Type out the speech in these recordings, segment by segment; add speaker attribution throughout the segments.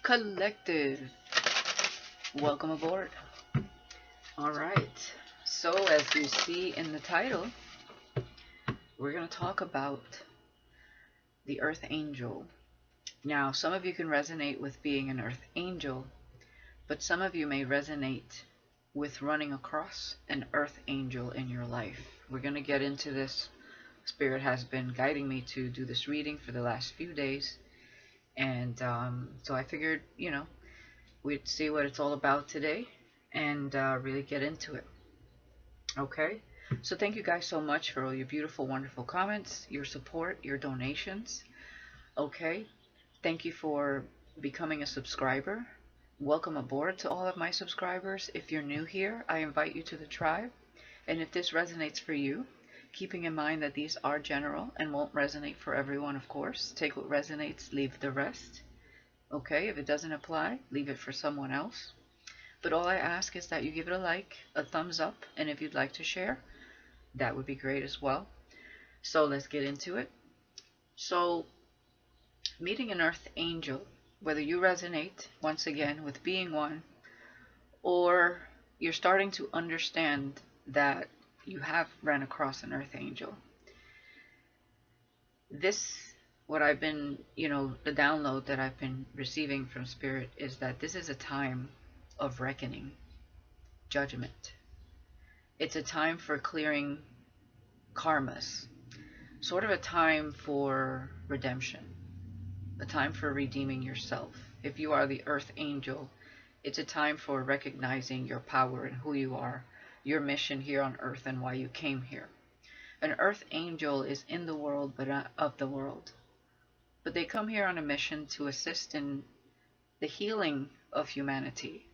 Speaker 1: Collective. Welcome aboard. All right. So, as you see in the title, we're going to talk about the Earth Angel. Now, some of you can resonate with being an Earth Angel, but some of you may resonate with running across an Earth Angel in your life. We're going to get into this. Spirit has been guiding me to do this reading for the last few days. And so I figured, we'd see what it's all about today and really get into it. Okay? So thank you guys so much for all your beautiful, wonderful comments, your support, your donations. Okay? Thank you for becoming a subscriber. Welcome aboard to all of my subscribers. If you're new here, I invite you to the tribe. And if this resonates for you, keeping in mind that these are general and won't resonate for everyone, of course. Take what resonates, leave the rest. Okay, if it doesn't apply, leave it for someone else. But all I ask is that you give it a like, a thumbs up, and if you'd like to share, that would be great as well. So let's get into it. So, meeting an Earth Angel, whether you resonate, once again, with being one, or you're starting to understand that you have ran across an Earth Angel. What I've been, the download that I've been receiving from Spirit is that this is a time of reckoning, judgment. It's a time for clearing karmas, sort of a time for redemption, a time for redeeming yourself. If you are the Earth Angel, it's a time for recognizing your power and who you are, your mission here on Earth and why you came here. An Earth Angel is in the world but not of the world. But they come here on a mission to assist in the healing of humanity.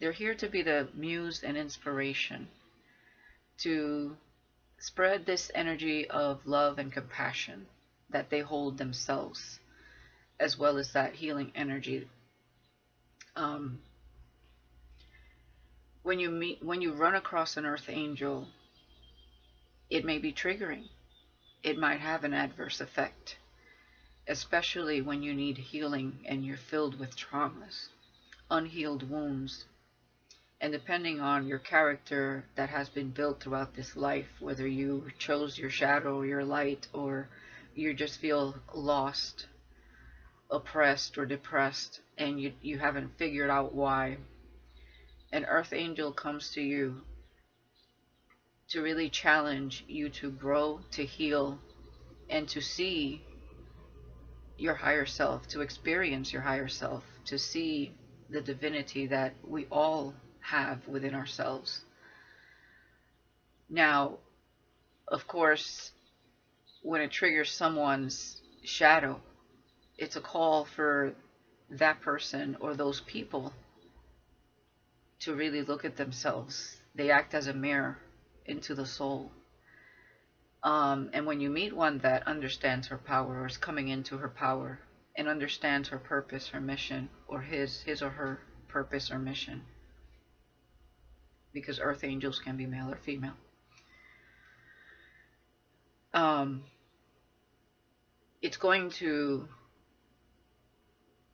Speaker 1: They're here to be the muse and inspiration, to spread this energy of love and compassion that they hold themselves, as well as that healing energy. When you run across an Earth Angel, it may be triggering. It might have an adverse effect, especially when you need healing and you're filled with traumas, unhealed wounds. And depending on your character that has been built throughout this life, whether you chose your shadow or your light, or you just feel lost, oppressed, or depressed, and you haven't figured out why, an Earth Angel comes to you to really challenge you to grow, to heal, and to see your higher self, to experience your higher self, to see the divinity that we all have within ourselves. Now, of course, when it triggers someone's shadow, it's a call for that person or those people to really look at themselves. They act as a mirror into the soul. And when you meet one that understands her power, or is coming into her power, and understands her purpose, her mission, or his or her purpose or mission, because Earth Angels can be male or female, it's going to,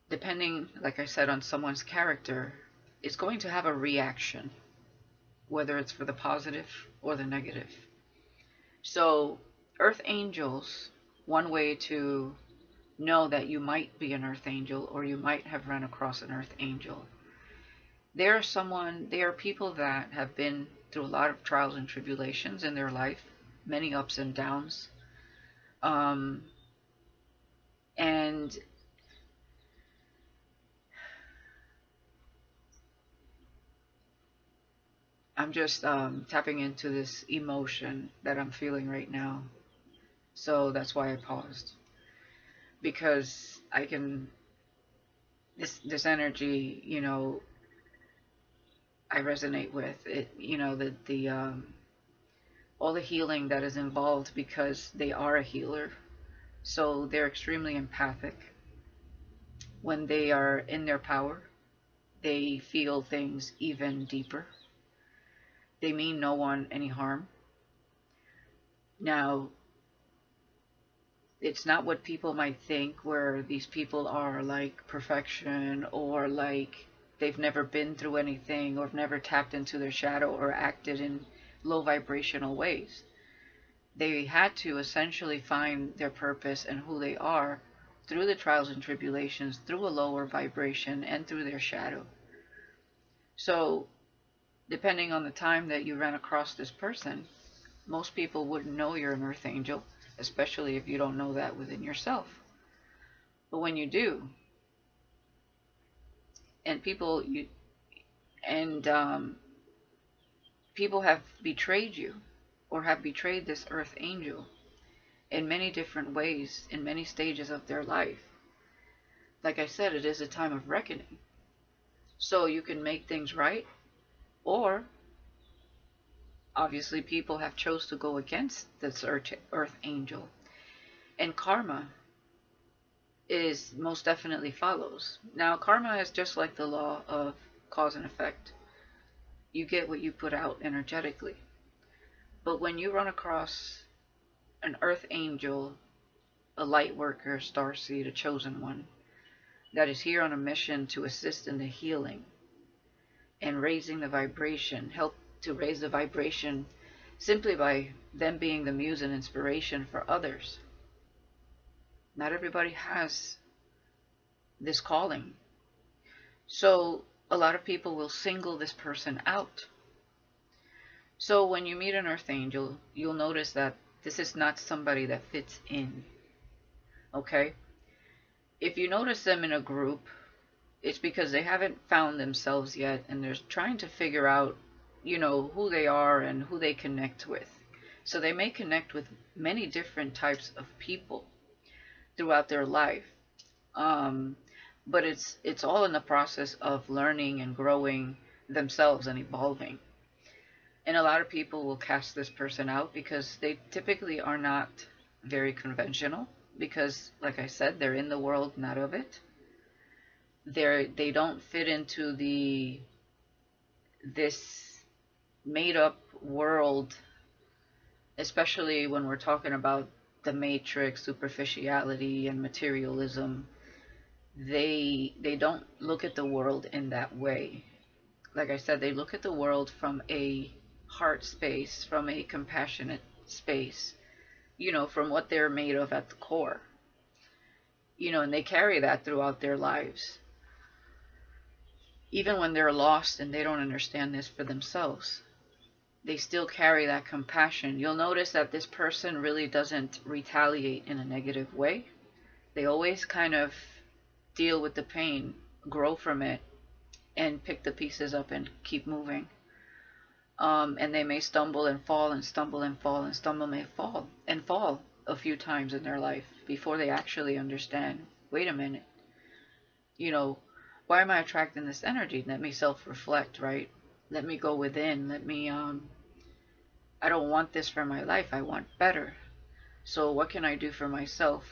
Speaker 1: depending, like I said, on someone's character, it's going to have a reaction, whether it's for the positive or the negative. So, Earth Angels, one way to know that you might be an Earth Angel, or you might have run across an Earth Angel. They are people that have been through a lot of trials and tribulations in their life, many ups and downs. And I'm just tapping into this emotion that I'm feeling right now. So that's why I paused. Because I can, this energy, I resonate with it, all the healing that is involved, because they are a healer. So they're extremely empathic. When they are in their power, they feel things even deeper. They mean no one any harm. Now, It's not what people might think, where these people are like perfection, or like they've never been through anything, or never tapped into their shadow, or acted in low vibrational ways. They had to essentially find their purpose and who they are through the trials and tribulations, through a lower vibration, and through their shadow. So, depending on the time that you ran across this person, most people wouldn't know you're an earth angel, especially if you don't know that within yourself. But when you do, and people people have betrayed you, or have betrayed this earth angel in many different ways, in many stages of their life. Like I said, it is a time of reckoning. So you can make things right, or obviously people have chose to go against this earth angel. And karma is most definitely follows. Now, karma is just like the law of cause and effect. You get what you put out energetically. But when you run across an earth angel, a light worker, starseed, a chosen one, that is here on a mission to assist in the healing and raising the vibration, help to raise the vibration simply by them being the muse and inspiration for others. Not everybody has this calling. So a lot of people will single this person out. So when you meet an earth angel, you'll notice that this is not somebody that fits in. Okay? If you notice them in a group, it's because they haven't found themselves yet, and they're trying to figure out, who they are and who they connect with. So they may connect with many different types of people throughout their life. But it's all in the process of learning and growing themselves and evolving. And a lot of people will cast this person out because they typically are not very conventional, because, like I said, they're in the world, not of it. They don't fit into this made up world, especially when we're talking about the matrix, superficiality, and materialism. They don't look at the world in that way. Like I said, they look at the world from a heart space, from a compassionate space, from what they're made of at the core. And they carry that throughout their lives. Even when they're lost and they don't understand this for themselves, they still carry that compassion. You'll notice that this person really doesn't retaliate in a negative way. They always kind of deal with the pain, grow from it, and pick the pieces up and keep moving. And they may stumble and fall, and stumble and fall, and stumble may fall and fall a few times in their life before they actually understand, wait a minute, why am I attracting this energy? Let me self-reflect, right? Let me go within. I don't want this for my life. I want better. So what can I do for myself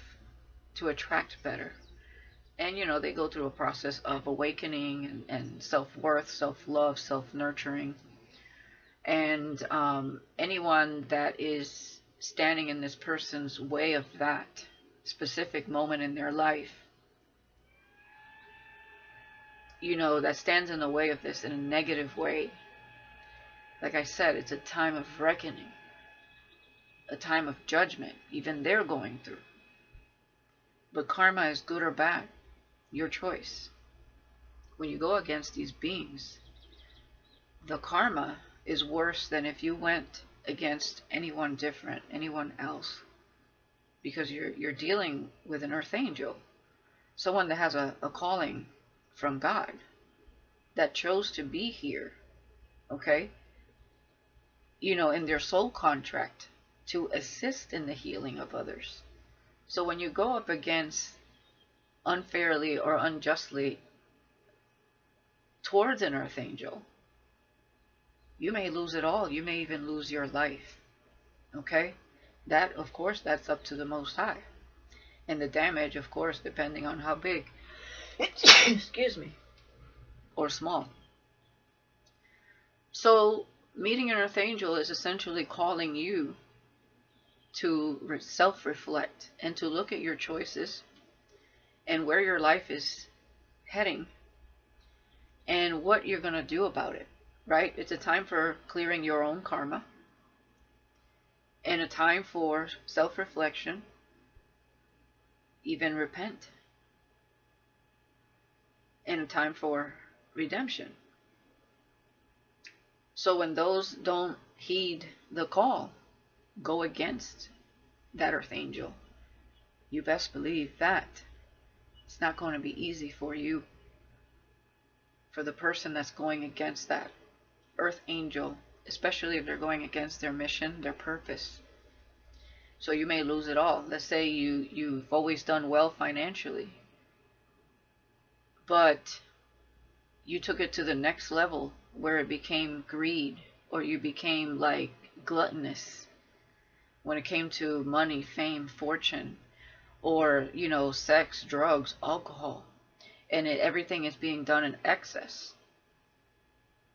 Speaker 1: to attract better? And, they go through a process of awakening and self-worth, self-love, self-nurturing. And anyone that is standing in this person's way of that specific moment in their life, that stands in the way of this in a negative way, like I said, it's a time of reckoning, a time of judgment, even they're going through. But karma is good or bad, your choice. When you go against these beings, the karma is worse than if you went against anyone different, anyone else, because you're dealing with an earth angel, someone that has a calling from God, that chose to be here, okay, in their soul contract to assist in the healing of others. So when you go up against unfairly or unjustly towards an earth angel, you may lose it all. You may even lose your life. Okay? That, of course, that's up to the Most High. And the damage, of course, depending on how big, excuse me, or small. So, meeting an earth angel is essentially calling you to self-reflect and to look at your choices and where your life is heading and what you're going to do about it, right? It's a time for clearing your own karma and a time for self-reflection, even repent, and a time for redemption. So when those don't heed the call, go against that earth angel, you best believe that it's not going to be easy for you. For the person that's going against that earth angel, especially if they're going against their mission, their purpose. So you may lose it all. Let's say you've always done well financially, but you took it to the next level where it became greed, or you became like gluttonous when it came to money, fame, fortune, or, you know, sex, drugs, alcohol, and everything is being done in excess.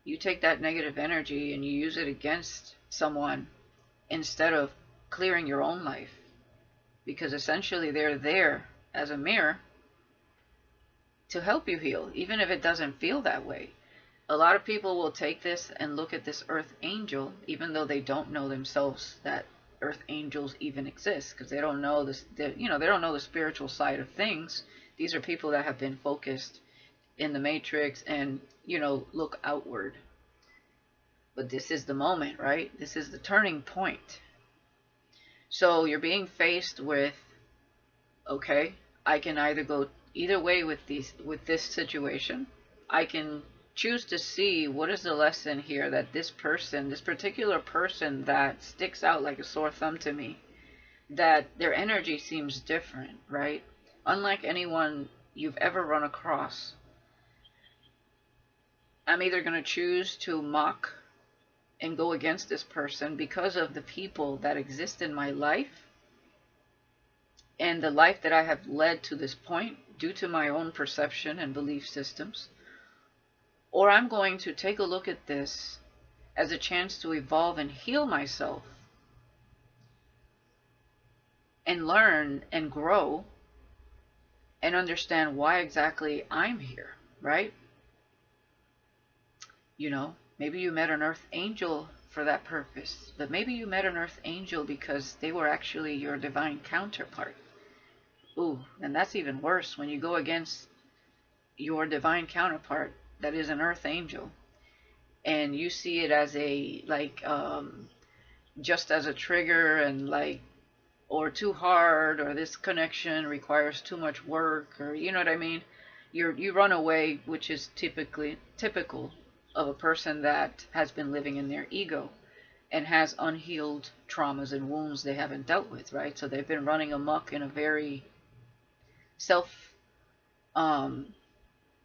Speaker 1: You take that negative energy and you use it against someone instead of clearing your own life, because essentially they're there as a mirror to help you heal, even if it doesn't feel that way. A lot of people will take this and look at this earth angel, even though they don't know themselves that earth angels even exist, because they don't know this, they don't know the spiritual side of things. These are people that have been focused in the matrix and, look outward. But this is the moment, right? This is the turning point. So you're being faced with, okay, I can either go either way with this situation. I can choose to see what is the lesson here that this particular person that sticks out like a sore thumb to me, that their energy seems different, right? Unlike anyone you've ever run across. I'm either going to choose to mock and go against this person because of the people that exist in my life and the life that I have led to this point due to my own perception and belief systems. Or I'm going to take a look at this as a chance to evolve and heal myself and learn and grow and understand why exactly I'm here, right? Maybe you met an earth angel for that purpose, but maybe you met an earth angel because they were actually your divine counterpart. Ooh, and that's even worse when you go against your divine counterpart that is an earth angel and you see it as just as a trigger and or too hard, or this connection requires too much work, or you know what I mean? You run away, which is typical of a person that has been living in their ego and has unhealed traumas and wounds they haven't dealt with, right? So they've been running amok in a very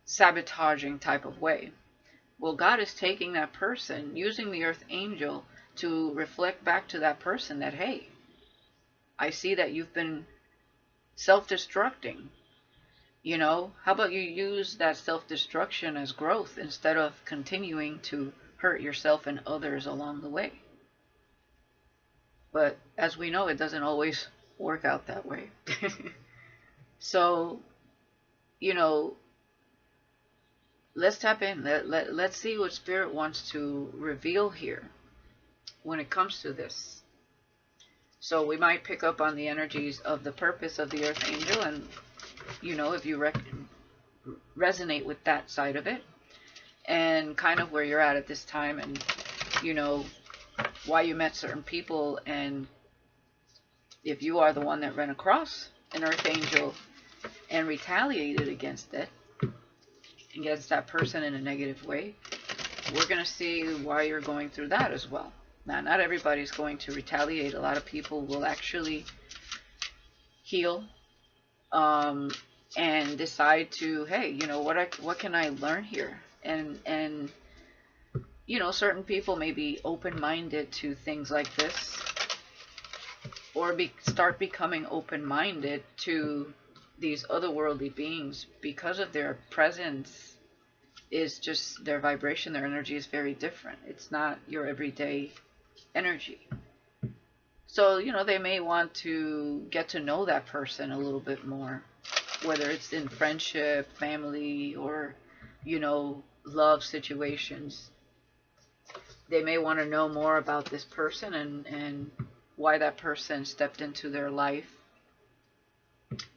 Speaker 1: sabotaging type of way. Well, God is taking that person, using the earth angel to reflect back to that person that, hey, I see that you've been self-destructing. How about you use that self-destruction as growth instead of continuing to hurt yourself and others along the way? But as we know, it doesn't always work out that way. So, let's tap in. Let's see what Spirit wants to reveal here when it comes to this. So we might pick up on the energies of the purpose of the earth angel, and if you resonate with that side of it, and kind of where you're at this time, and why you met certain people, and if you are the one that ran across an earth angel and retaliated against that person in a negative way, we're going to see why you're going through that as well. Now, not everybody's going to retaliate. A lot of people will actually heal and decide to, hey, what can I learn here? And certain people may be open-minded to things like this, or start becoming open-minded to these otherworldly beings because of their presence. Is just their vibration, their energy is very different. It's not your everyday energy. So, they may want to get to know that person a little bit more, whether it's in friendship, family, or, love situations. They may want to know more about this person and why that person stepped into their life.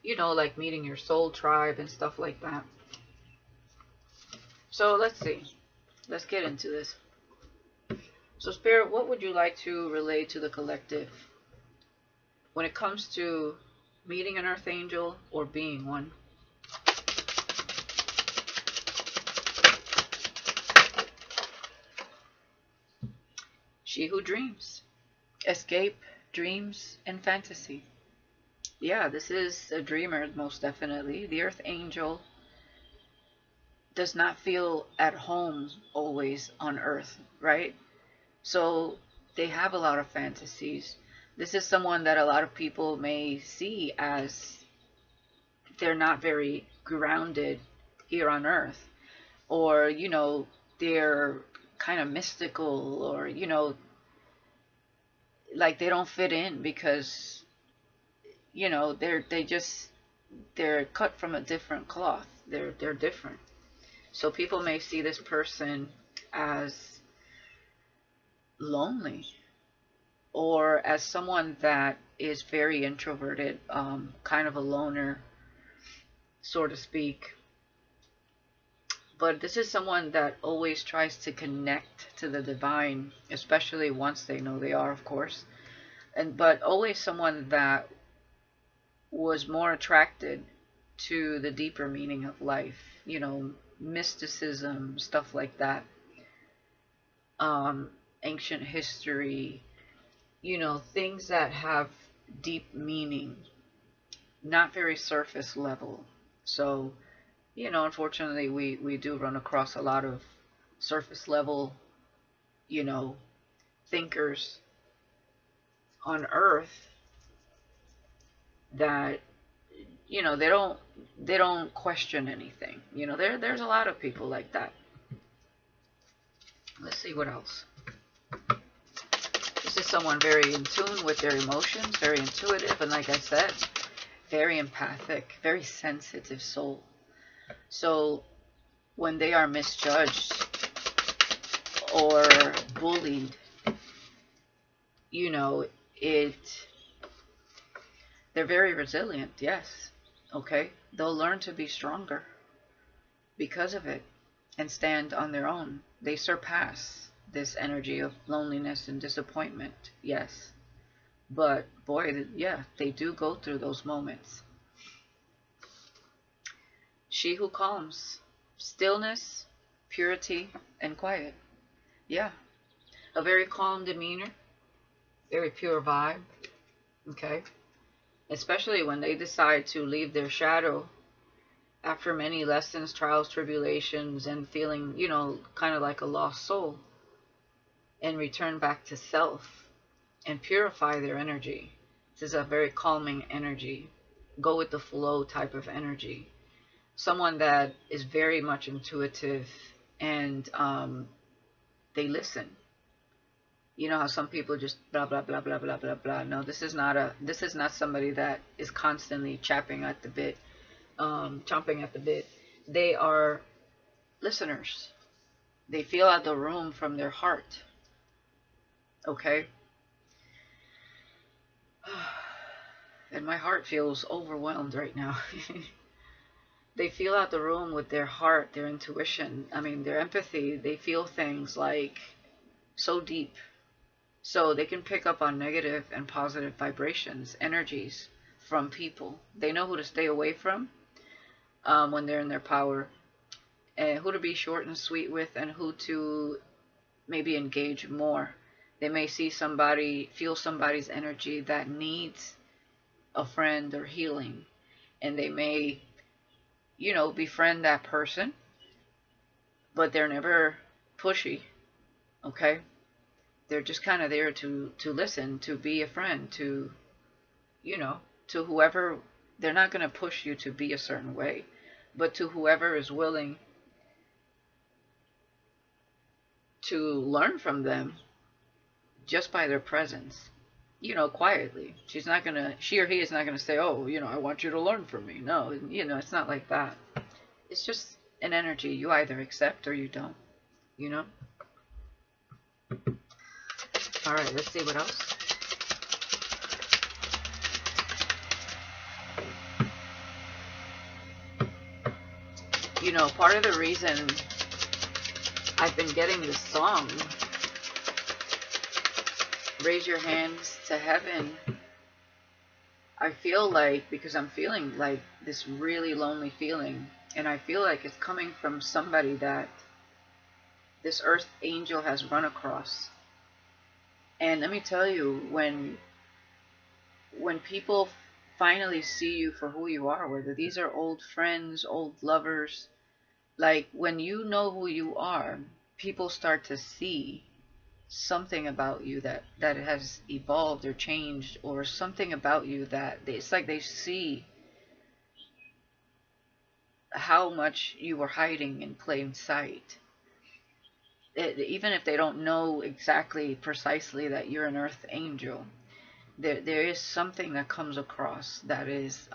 Speaker 1: Like meeting your soul tribe and stuff like that. So let's see. Let's get into this. So Spirit, what would you like to relay to the collective when it comes to meeting an earth angel or being one? She who dreams. Escape, dreams, and fantasy. Yeah, this is a dreamer, most definitely. The earth angel does not feel at home always on earth, right? So they have a lot of fantasies. This is someone that a lot of people may see as they're not very grounded here on earth, or they're kind of mystical, or like they don't fit in because they're cut from a different cloth. They're different. So people may see this person as lonely, or as someone that is very introverted, kind of a loner, so to speak. But this is someone that always tries to connect to the divine, especially once they know they are, of course. But always someone that was more attracted to the deeper meaning of life, mysticism, stuff like that. Ancient history, things that have deep meaning, not very surface level. So, unfortunately, we do run across a lot of surface level, thinkers on Earth that, they don't question anything. There's a lot of people like that. Let's see what else. This is someone very in tune with their emotions, very intuitive, and like I said, very empathic, very sensitive soul. So when they are misjudged or bullied, they're very resilient, yes. Okay? They'll learn to be stronger because of it and stand on their own. They surpass this energy of loneliness and disappointment, yes. But boy, yeah, they do go through those moments. She who calms. Stillness, purity, and quiet. Yeah. A very calm demeanor. Very pure vibe. Okay. Especially when they decide to leave their shadow after many lessons, trials, tribulations, and feeling, kind of like a lost soul, and return back to self and purify their energy. This is a very calming energy. Go with the flow type of energy. Someone that is very much intuitive, and they listen. You know how some people just blah blah blah blah blah blah blah. No, this is not somebody that is constantly chomping at the bit. They are listeners. They feel out the room from their heart. Okay? And my heart feels overwhelmed right now. They feel out the room with their heart, their intuition, their empathy. They feel things like so deep. So they can pick up on negative and positive vibrations, energies from people. They know who to stay away from when they're in their power, and who to be short and sweet with, and who to maybe engage more. They may see somebody, feel somebody's energy that needs a friend or healing, and they may, befriend that person, but they're never pushy, okay? They're just kind of there to listen, to be a friend, to whoever. They're not going to push you to be a certain way, but to whoever is willing to learn from them just by their presence. quietly. She or he is not gonna say, oh, I want you to learn from me. No, it's not like that. It's just an energy. You either accept or you don't, you know? All right, let's see what else. Part of the reason I've been getting this song, Raise Your Hands to Heaven, I feel like, because I'm feeling like this really lonely feeling, and I feel like it's coming from somebody that this earth angel has run across. And let me tell you, when people finally see you for who you are, whether these are old friends, old lovers, like when you know who you are, people start to see something about you that has evolved or changed, or something about you that it's like they see how much you were hiding in plain sight. Even if they don't know exactly precisely that you're an earth angel, there is something that comes across that is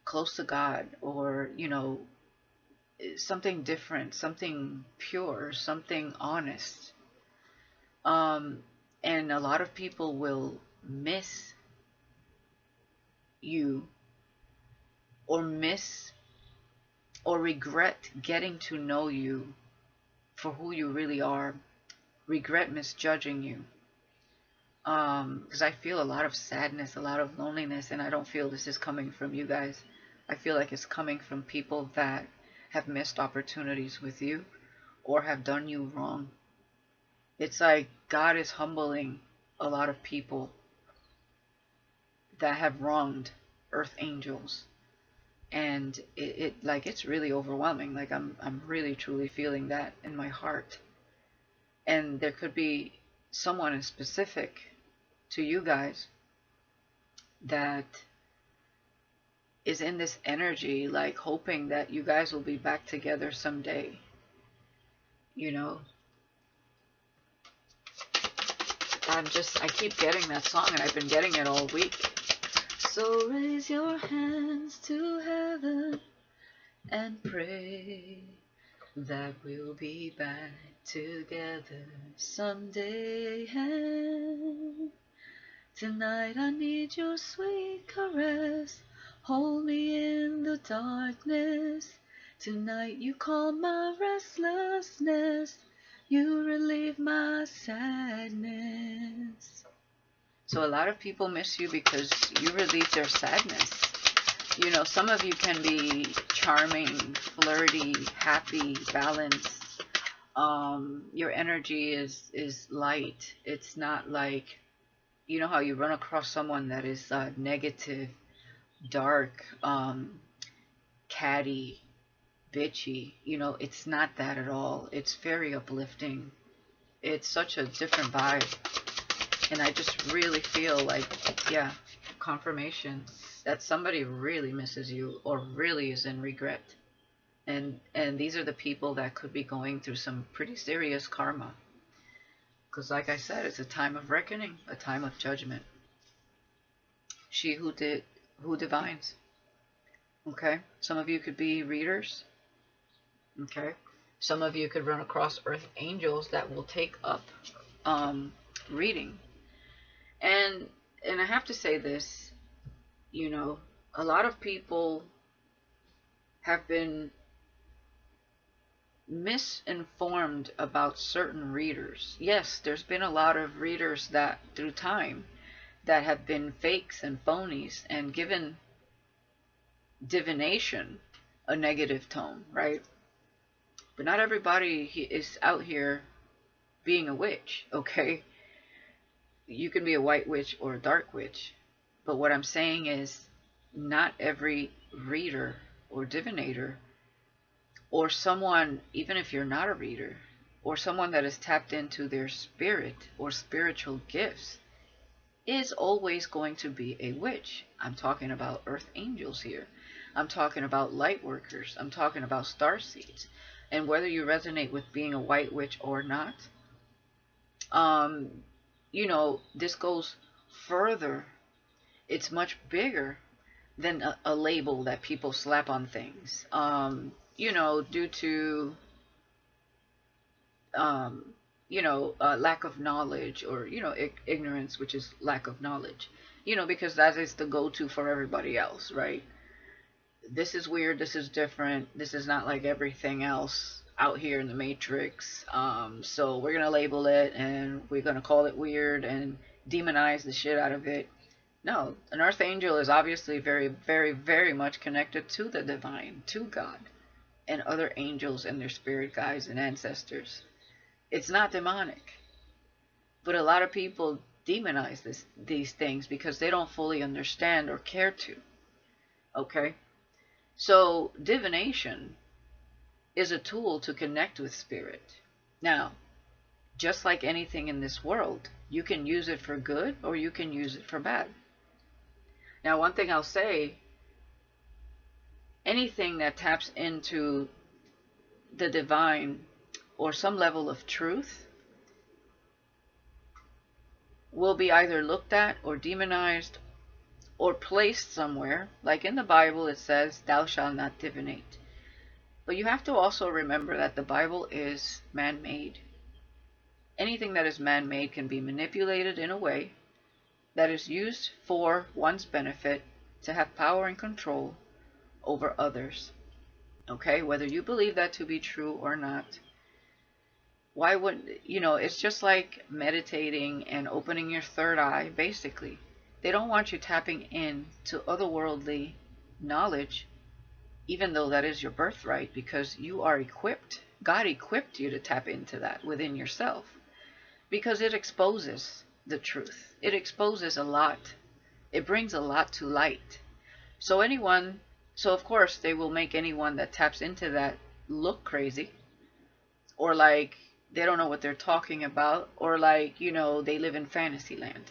Speaker 1: close to God, or something different, something pure, something honest. And a lot of people will miss you, or regret getting to know you for who you really are, regret misjudging you. Because I feel a lot of sadness, a lot of loneliness, and I don't feel this is coming from you guys. I feel like it's coming from people that have missed opportunities with you or have done you wrong. It's like God is humbling a lot of people that have wronged earth angels. And it's really overwhelming. Like I'm really truly feeling that in my heart. And there could be someone in specific to you guys that is in this energy, like hoping that you guys will be back together someday. I keep getting that song, and I've been getting it all week. So raise your hands to heaven and pray that we'll be back together someday. And tonight I need your sweet caress. Hold me in the darkness. Tonight you calm my restlessness. You relieve my sadness. So a lot of people miss you because you relieve their sadness. Some of you can be charming, flirty, happy, balanced. Your energy is light. It's not like, how you run across someone that is negative, dark, catty, bitchy. It's not that at all. It's very uplifting. It's such a different vibe. And I just really feel like, yeah, confirmation that somebody really misses you or really is in regret. And these are the people that could be going through some pretty serious karma. Because like I said, it's a time of reckoning, a time of judgment. She who divines. Okay? Some of you could be readers. Okay? Some of you could run across earth angels that will take up reading. And I have to say this, a lot of people have been misinformed about certain readers. Yes, there's been a lot of readers that through time that have been fakes and phonies and given divination a negative tone, right? But not everybody is out here being a witch, okay? You can be a white witch or a dark witch. But what I'm saying is not every reader or divinator, or someone, even if you're not a reader, or someone that is tapped into their spirit or spiritual gifts, is always going to be a witch. I'm talking about earth angels here. I'm talking about light workers. I'm talking about starseeds. And whether you resonate with being a white witch or not, you know, this goes further. It's much bigger than a label that people slap on things. You know, due to lack of knowledge, or ignorance, which is lack of knowledge. Because that is the go-to for everybody else, right? This is weird. This is different. This is not like everything else out here in the matrix. So we're gonna label it, and we're gonna call it weird and demonize the shit out of it. No, an earth angel is obviously very, very, very much connected to the divine, to God, and other angels and their spirit guides and ancestors. It's not demonic. But a lot of people demonize these things because they don't fully understand or care to. Okay? So, divination is a tool to connect with spirit. Now, just like anything in this world, you can use it for good or you can use it for bad. Now, one thing I'll say, anything that taps into the divine or some level of truth will be either looked at or demonized or placed somewhere. Like in the Bible it says, thou shalt not divinate. But you have to also remember that the Bible is man-made. Anything that is man-made can be manipulated in a way that is used for one's benefit to have power and control over others. Okay, whether you believe that to be true or not. Why wouldn't, it's just like meditating and opening your third eye, basically. They don't want you tapping in to otherworldly knowledge, even though that is your birthright, because you are equipped. God equipped you to tap into that within yourself, because it exposes the truth. It exposes a lot. It brings a lot to light. So of course they will make anyone that taps into that look crazy, or like they don't know what they're talking about, or like, they live in fantasy land.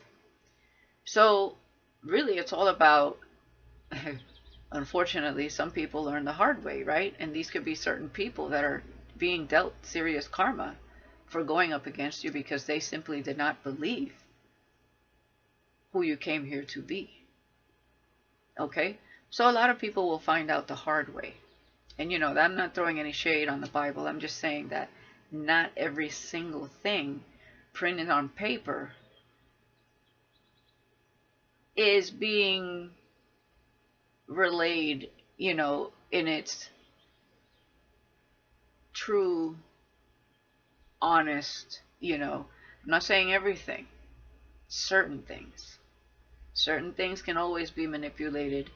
Speaker 1: So really it's all about, unfortunately, some people learn the hard way, right? And these could be certain people that are being dealt serious karma for going up against you because they simply did not believe who you came here to be. Okay? So a lot of people will find out the hard way. And I'm not throwing any shade on the Bible. I'm just saying that not every single thing printed on paper is being relayed, in its true, honest, I'm not saying everything. Certain things. Certain things can always be manipulated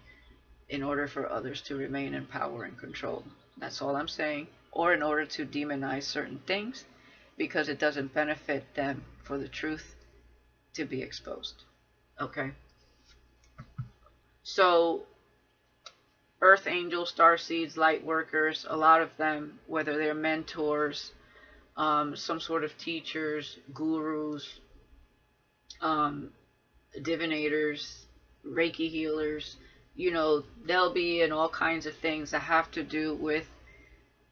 Speaker 1: in order for others to remain in power and control. That's all I'm saying. Or in order to demonize certain things because it doesn't benefit them for the truth to be exposed. Okay? So, earth angels, star seeds, light workers, a lot of them, whether they're mentors, some sort of teachers, gurus, divinators, Reiki healers, they'll be in all kinds of things that have to do with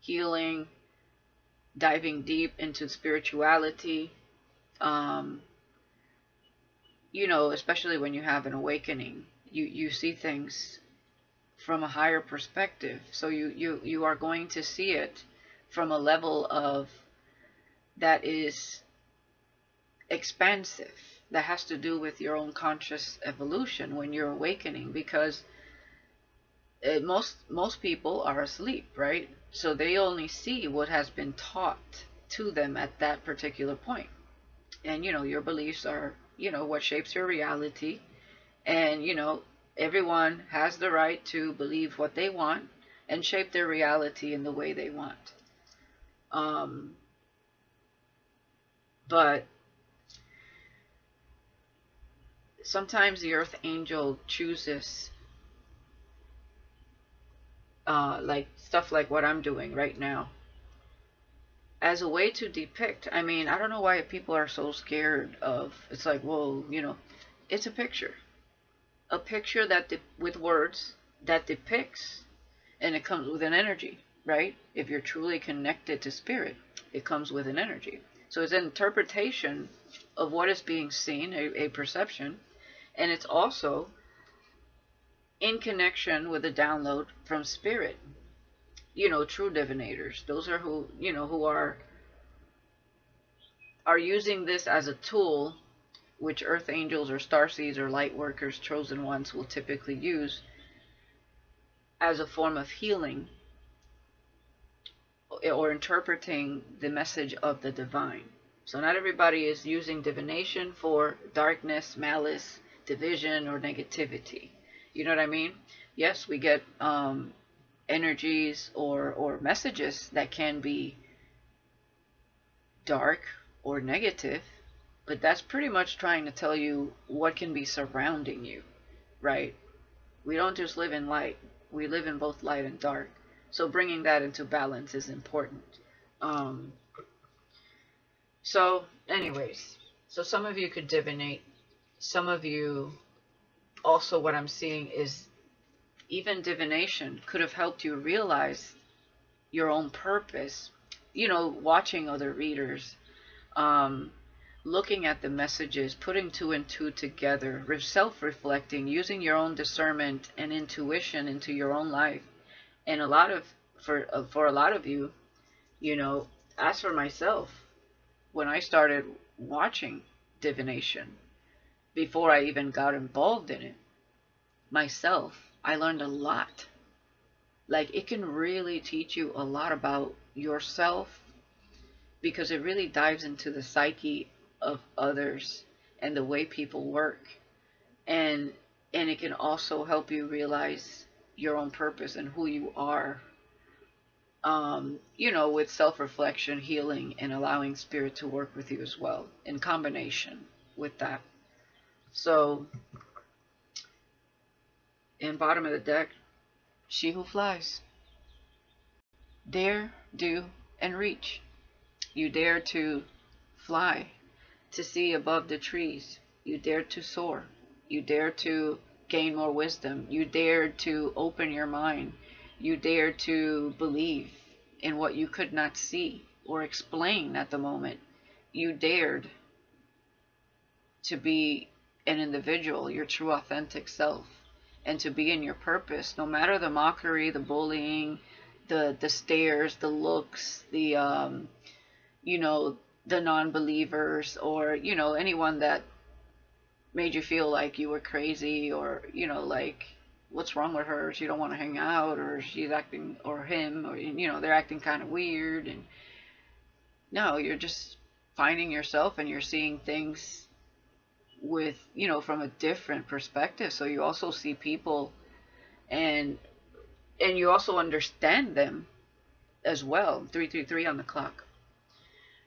Speaker 1: healing, diving deep into spirituality, especially when you have an awakening, you see things from a higher perspective. So you are going to see it from a level of that is expansive, that has to do with your own conscious evolution when you're awakening, because most people are asleep, right? So they only see what has been taught to them at that particular point. And your beliefs are what shapes your reality. And everyone has the right to believe what they want and shape their reality in the way they want. But sometimes the earth angel chooses like stuff like what I'm doing right now as a way to depict. I mean, I don't know why people are so scared of, it's like, well, it's a picture that with words that depicts, and it comes with an energy, right? If you're truly connected to spirit, it comes with an energy. So it's an interpretation of what is being seen, a perception, and it's also in connection with a download from spirit. True divinators. Those are who are using this as a tool, which earth angels or starseeds or light workers, chosen ones, will typically use as a form of healing or interpreting the message of the divine. So not everybody is using divination for darkness, malice, division, or negativity. You know what I mean? Yes, we get energies or messages that can be dark or negative, but that's pretty much trying to tell you what can be surrounding you, right? We don't just live in light. We live in both light and dark. So bringing that into balance is important. So anyways, so some of you could divinate. Some of you, also what I'm seeing is even divination could have helped you realize your own purpose. Watching other readers, looking at the messages, putting two and two together, self-reflecting, using your own discernment and intuition into your own life. And for a lot of you, as for myself, when I started watching divination, before I even got involved in it myself, I learned a lot. Like, it can really teach you a lot about yourself, because it really dives into the psyche of others and the way people work, and it can also help you realize your own purpose and who you are, with self-reflection, healing, and allowing spirit to work with you as well, in combination with that. So in bottom of the deck, she who flies. Dare, do, and reach. You dare to fly, to see above the trees. You dare to soar. You dare to gain more wisdom. You dare to open your mind. You dare to believe in what you could not see or explain at the moment. You dared to be an individual, your true authentic self, and to be in your purpose, no matter the mockery, the bullying, the stares, the looks, the the non-believers, or anyone that made you feel like you were crazy, or like, what's wrong with her, she don't want to hang out, or she's acting, or him, or they're acting kind of weird. And no, you're just finding yourself, and you're seeing things with from a different perspective. So you also see people, and you also understand them as well. 333 on the clock.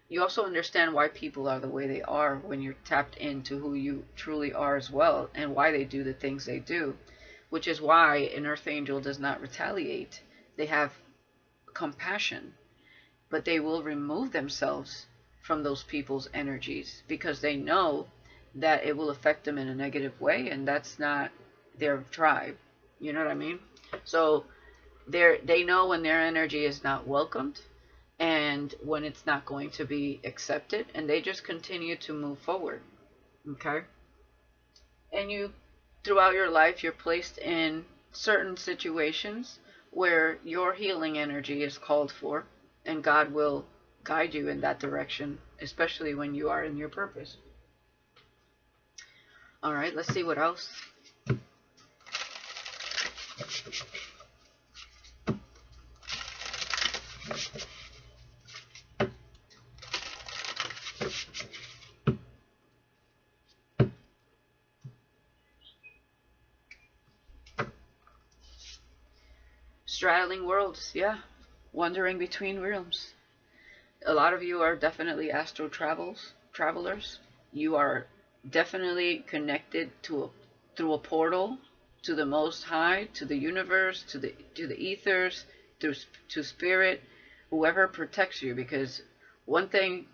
Speaker 1: You also understand why people are the way they are when you're tapped into who you truly are as well, and why they do the things they do, which is why an earth angel does not retaliate. They have compassion, but they will remove themselves from those people's energies, because they know that it will affect them in a negative way, and that's not their tribe. You know what I mean? So they know when their energy is not welcomed, and when it's not going to be accepted, and they just continue to move forward. Okay? And you, throughout your life, you're placed in certain situations where your healing energy is called for, and God will guide you in that direction, especially when you are in your purpose. All right, let's see what else. Straddling worlds, yeah. Wandering between realms. A lot of you are definitely astral travelers. You are definitely connected through a portal to the Most High, to the universe, to the ethers, to spirit, whoever protects you. Because one thing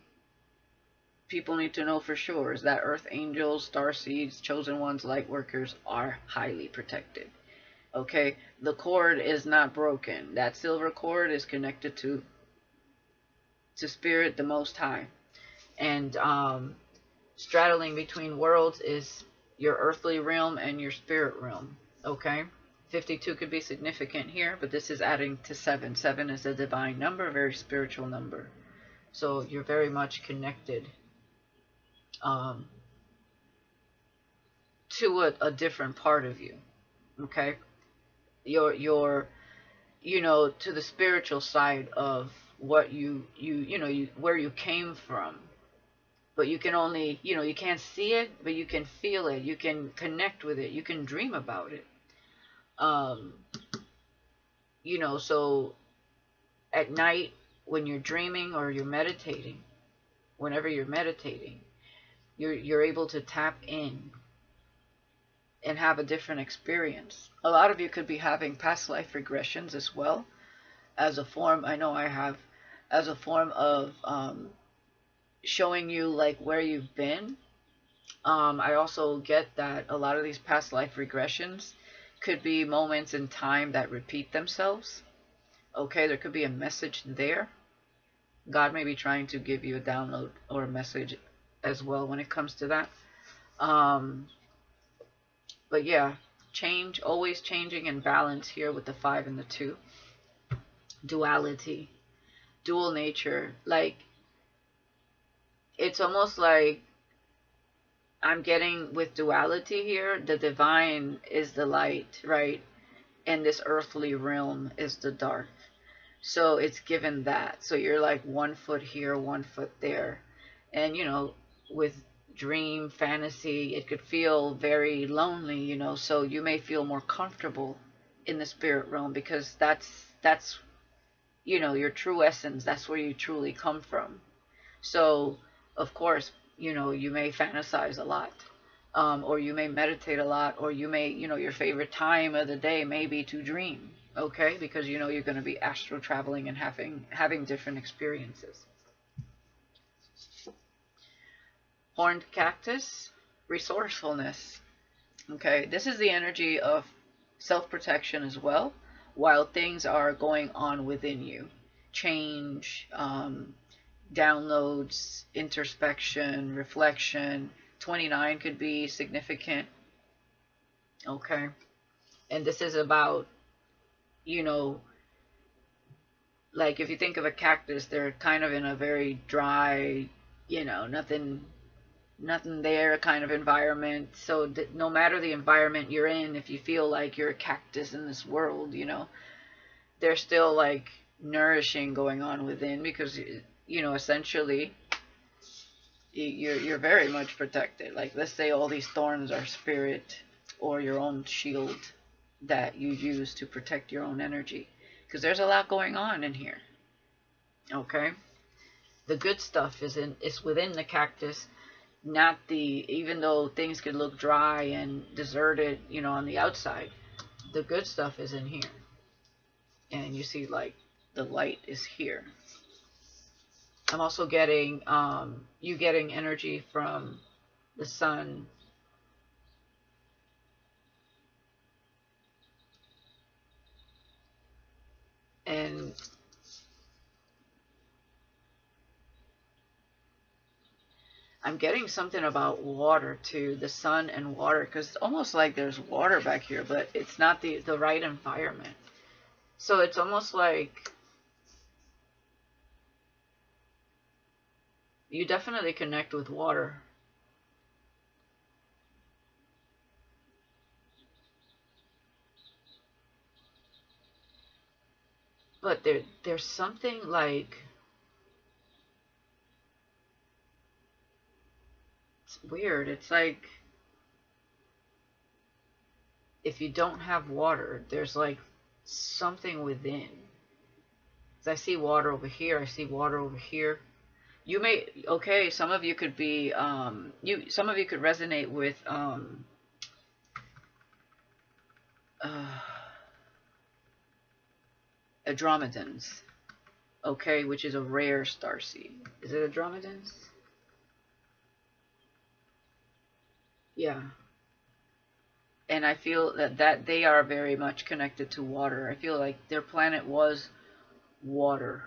Speaker 1: people need to know for sure is that earth angels, starseeds, chosen ones, light workers are highly protected. Okay, the cord is not broken. That silver cord is connected to spirit, the Most High. And straddling between worlds is your earthly realm and your spirit realm. Okay, 52 could be significant here, but this is adding to 7. 7 is a divine number, a very spiritual number. So you're very much connected to a different part of you. Okay, your you know, to the spiritual side of what you where you came from. But you can only, you know, you can't see it, but you can feel it. You can connect with it. You can dream about it. You know, so at night when you're dreaming or you're meditating, whenever you're meditating, you're able to tap in and have a different experience. A lot of you could be having past life regressions as well, as a form, I know I have, as a form of showing you like where you've been. I also get that a lot of these past life regressions could be moments in time that repeat themselves. Okay, there could be a message there. God may be trying to give you a download or a message as well when it comes to that. But yeah, change, always changing, and balance here with the 5 and the 2. Duality, dual nature. Like, it's almost like I'm getting with duality here, the divine is the light, right? And this earthly realm is the dark. So it's given that. So you're like 1 foot here, 1 foot there. And, you know, with dream, fantasy, it could feel very lonely, you know. So you may feel more comfortable in the spirit realm because that's you know, your true essence. That's where you truly come from. So, of course, you know, you may fantasize a lot. Or you may meditate a lot, or you may, you know, your favorite time of the day may be to dream, okay? Because you know you're going to be astral traveling and having different experiences. Horned cactus, resourcefulness. Okay, this is the energy of self-protection as well, while things are going on within you. Change, downloads, introspection, reflection. 29 could be significant. Okay. And this is about, you know, like if you think of a cactus, they're kind of in a very dry, you know, nothing there kind of environment. So no matter the environment you're in, if you feel like you're a cactus in this world, you know, there's still like nourishing going on within because, you know, essentially you're very much protected. Like, let's say all these thorns are spirit or your own shield that you use to protect your own energy, because there's a lot going on in here. Okay, the good stuff is within the cactus, not the, even though things could look dry and deserted, you know, on the outside, the good stuff is in here. And you see, like, the light is here. I'm also getting you getting energy from the sun. And I'm getting something about water too, the sun and water, because it's almost like there's water back here, but it's not the right environment. So it's almost like you definitely connect with water. But there's something like, it's weird. It's like if you don't have water, there's like something within. 'Cause I see water over here. I see water over here. You may, okay, some of you could be some of you could resonate with Andromedans, okay, which is a rare starseed. Is it Andromedans? Yeah. And I feel that they are very much connected to water. I feel like their planet was water,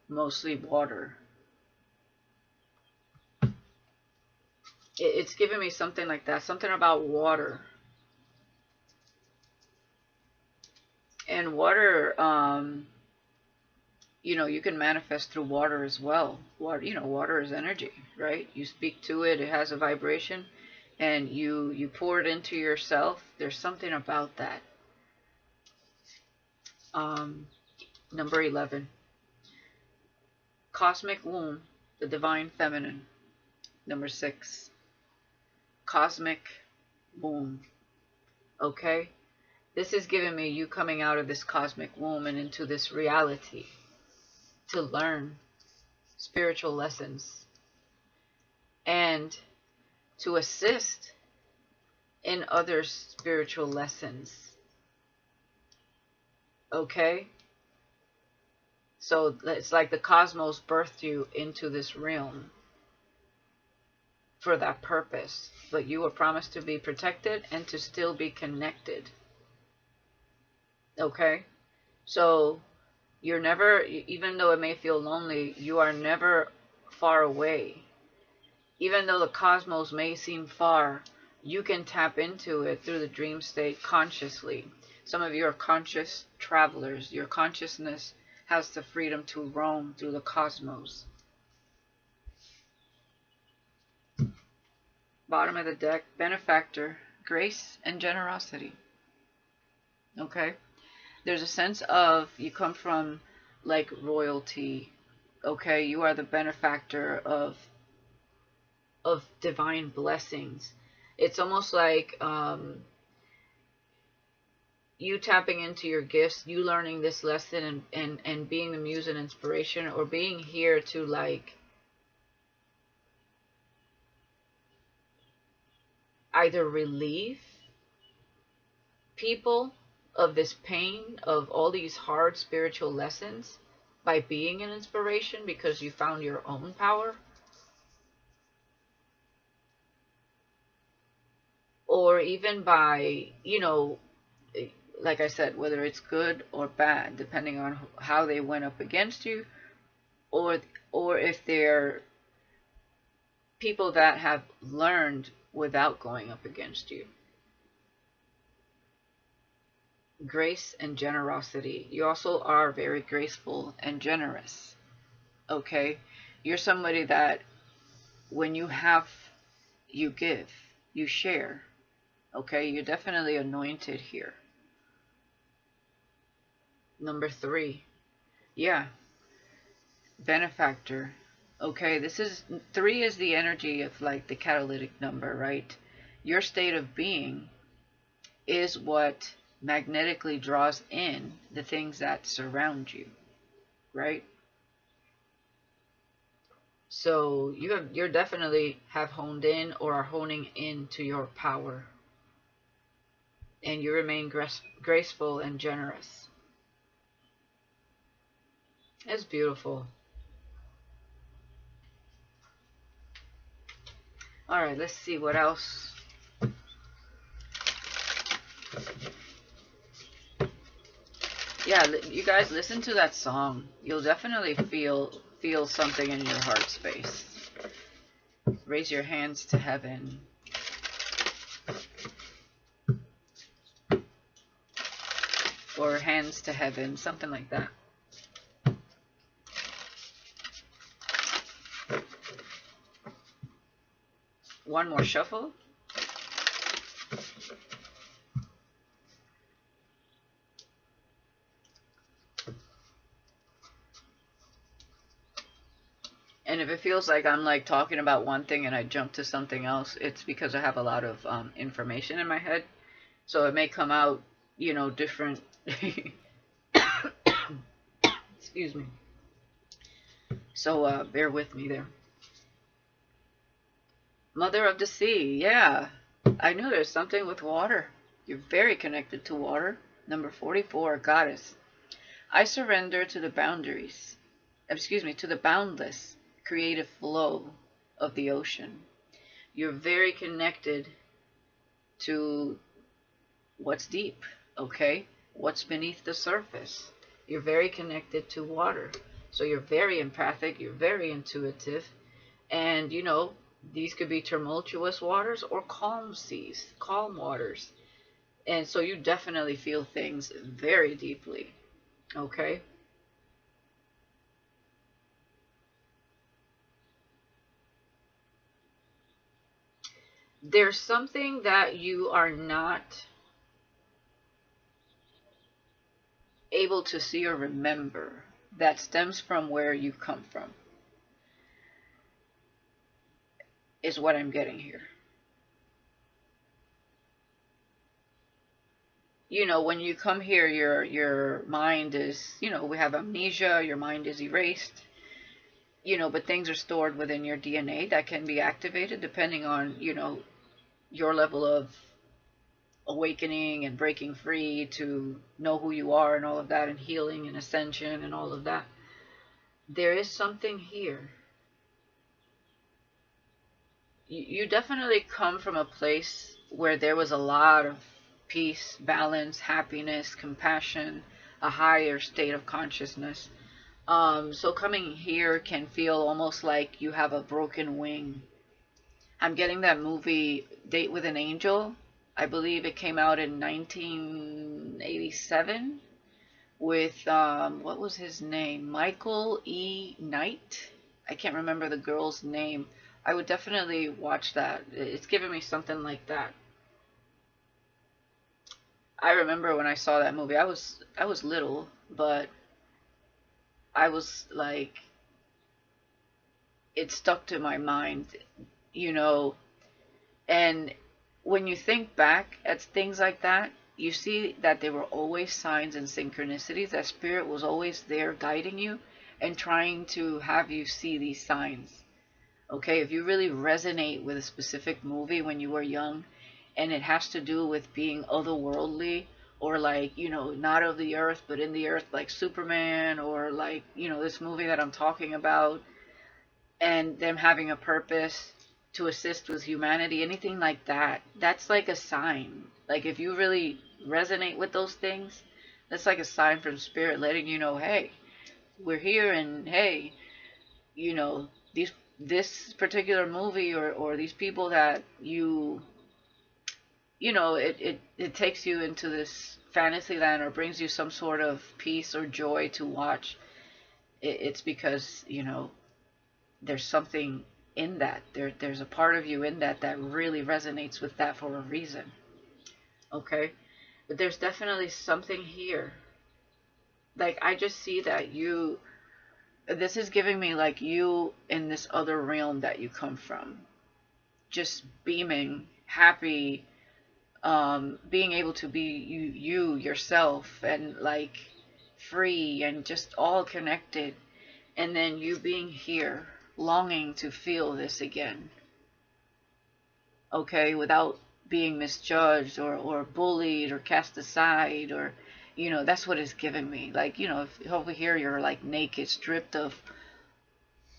Speaker 1: mostly water. It's giving me something like that, something about water. And water, you know, you can manifest through water as well. Water, you know, water is energy, right? You speak to it, it has a vibration, and you pour it into yourself. There's something about that. Number 11. Cosmic womb, the divine feminine. Number 6. Cosmic womb. Okay? This is giving me you coming out of this cosmic womb and into this reality to learn spiritual lessons and to assist in other spiritual lessons. Okay? So it's like the cosmos birthed you into this realm for that purpose. But you were promised to be protected and to still be connected. Okay? So you're never, even though it may feel lonely, you are never far away. Even though the cosmos may seem far, you can tap into it through the dream state consciously. Some of you are conscious travelers. Your consciousness has the freedom to roam through the cosmos. Bottom of the deck, benefactor, grace and generosity. Okay? There's a sense of you come from like royalty. Okay? You are the benefactor of divine blessings. It's almost like you tapping into your gifts, you learning this lesson and being the muse and inspiration, or being here to like either relieve people of this pain, of all these hard spiritual lessons by being an inspiration because you found your own power, or even by, you know, like I said, whether it's good or bad, depending on how they went up against you, or if they're people that have learned without going up against you. Grace and generosity. You also are very graceful and generous. Okay? You're somebody that when you have, you give, you share. Okay? You're definitely anointed here. Number 3. Yeah. Benefactor. Okay, this is 3 is the energy of like the catalytic number, right? Your state of being is what magnetically draws in the things that surround you, right? So you're definitely have honed in or are honing into your power, and you remain graceful and generous. It's beautiful. All right, let's see what else. Yeah, you guys listen to that song. You'll definitely feel something in your heart space. Raise your hands to heaven. Or hands to heaven, something like that. One more shuffle. And if it feels like I'm like talking about one thing and I jump to something else, it's because I have a lot of information in my head. So it may come out, you know, different. Excuse me. So bear with me there. Mother of the Sea, yeah. I knew there's something with water. You're very connected to water. Number 44, Goddess. I surrender to the boundaries, to the boundless creative flow of the ocean. You're very connected to what's deep, okay? What's beneath the surface. You're very connected to water. So you're very empathic, you're very intuitive, and you know, These could be tumultuous waters or calm seas, calm waters. And so you definitely feel things very deeply. Okay? There's something that you are not able to see or remember that stems from where you come from, is what I'm getting here. You know, when you come here, your mind is, you know, we have amnesia, your mind is erased, you know, but things are stored within your DNA that can be activated depending on, you know, your level of awakening and breaking free to know who you are and all of that, and healing and ascension and all of that. There is something here. You definitely come from a place where there was a lot of peace, balance, happiness, compassion, a higher state of consciousness. So coming here can feel almost like you have a broken wing. I'm getting that movie Date with an Angel. I believe it came out in 1987 with, what was his name? Michael E. Knight. I can't remember the girl's name. I would definitely watch that. It's giving me something like that. I remember when I saw that movie, I was little, but I was like, it stuck to my mind, you know. And when you think back at things like that, you see that there were always signs and synchronicities, that spirit was always there guiding you and trying to have you see these signs. Okay, if you really resonate with a specific movie when you were young, and it has to do with being otherworldly, or like, you know, not of the earth but in the earth, like Superman, or like, you know, this movie that I'm talking about, and them having a purpose to assist with humanity, anything like that, that's like a sign. Like if you really resonate with those things, that's like a sign from spirit letting you know, hey, we're here, and hey, you know, this particular movie, or these people that you know, it takes you into this fantasy land or brings you some sort of peace or joy to watch. It's because, you know, there's something in that. There's a part of you in that really resonates with that for a reason. Okay? But there's definitely something here. Like, I just see that this is giving me like you in this other realm that you come from. Just beaming, happy, being able to be you yourself, and like free and just all connected, and then you being here longing to feel this again, okay, without being misjudged or bullied or cast aside, or, you know, that's what it's given me. Like, you know, if over here you're like naked, stripped of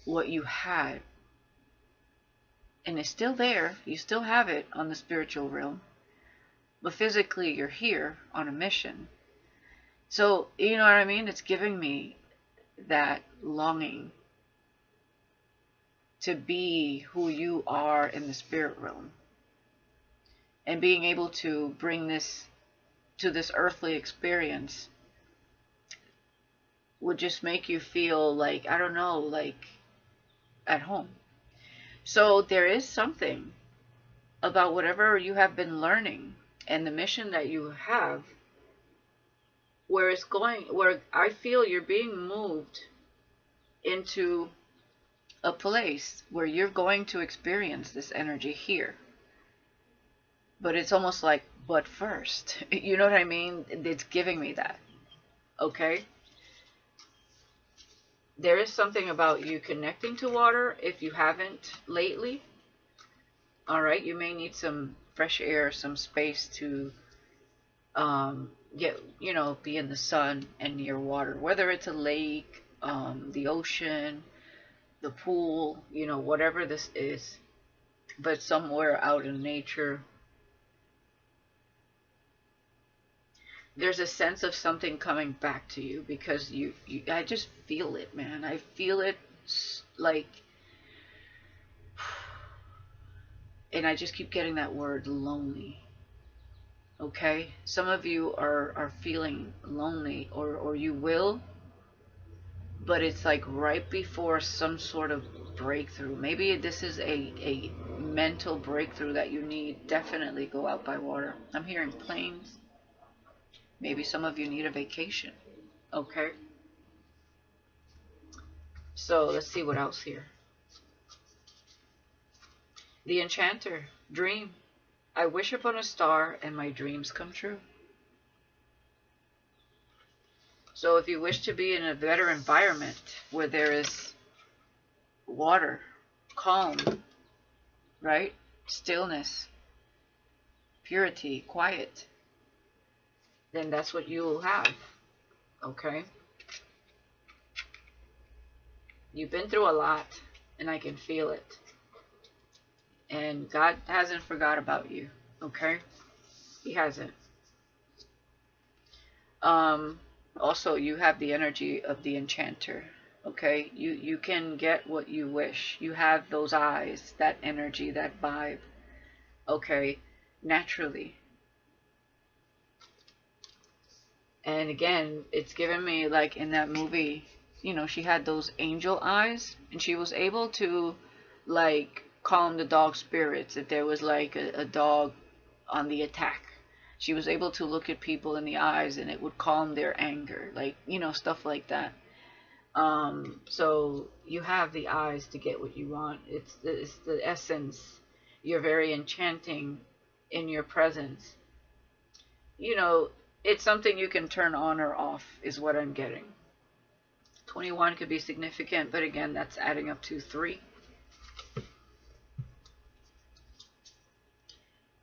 Speaker 1: what you had, and it's still there, you still have it on the spiritual realm, but physically you're here on a mission. So, you know what I mean? It's giving me that longing to be who you are in the spirit realm, and being able to bring this to this earthly experience would just make you feel like, I don't know, like at home. So there is something about whatever you have been learning and the mission that you have, where it's going, where I feel you're being moved into a place where you're going to experience this energy here. But it's almost like, but first, you know what I mean? It's giving me that. Okay? There is something about you connecting to water if you haven't lately. All right, you may need some fresh air, some space to get, you know, be in the sun and near water, whether it's a lake, the ocean, the pool, you know, whatever this is, but somewhere out in nature. There's a sense of something coming back to you, because I just feel it, man. I feel it like And I just keep getting that word lonely. Okay? Some of you are feeling lonely, or you will, but it's like right before some sort of breakthrough. Maybe this is a mental breakthrough that you need. Definitely go out by water. I'm hearing planes. Maybe some of you need a vacation. Okay? So let's see what else here. The Enchanter, dream. I wish upon a star and my dreams come true. So if you wish to be in a better environment where there is water, calm, right? Stillness, purity, quiet, then that's what you will have. Okay? You've been through a lot, and I can feel it. And God hasn't forgot about you. Okay? He hasn't. Also, you have the energy of the Enchanter. Okay? You can get what you wish. You have those eyes, that energy, that vibe. Okay? Naturally. And again, it's given me, like in that movie, you know, she had those angel eyes, and she was able to, like, calm the dog spirits if there was like a dog on the attack. She was able to look at people in the eyes and it would calm their anger, like, you know, stuff like that. So you have the eyes to get what you want. It's the essence. You're very enchanting in your presence. You know, it's something you can turn on or off, is what I'm getting. 21 could be significant, but again, that's adding up to 3.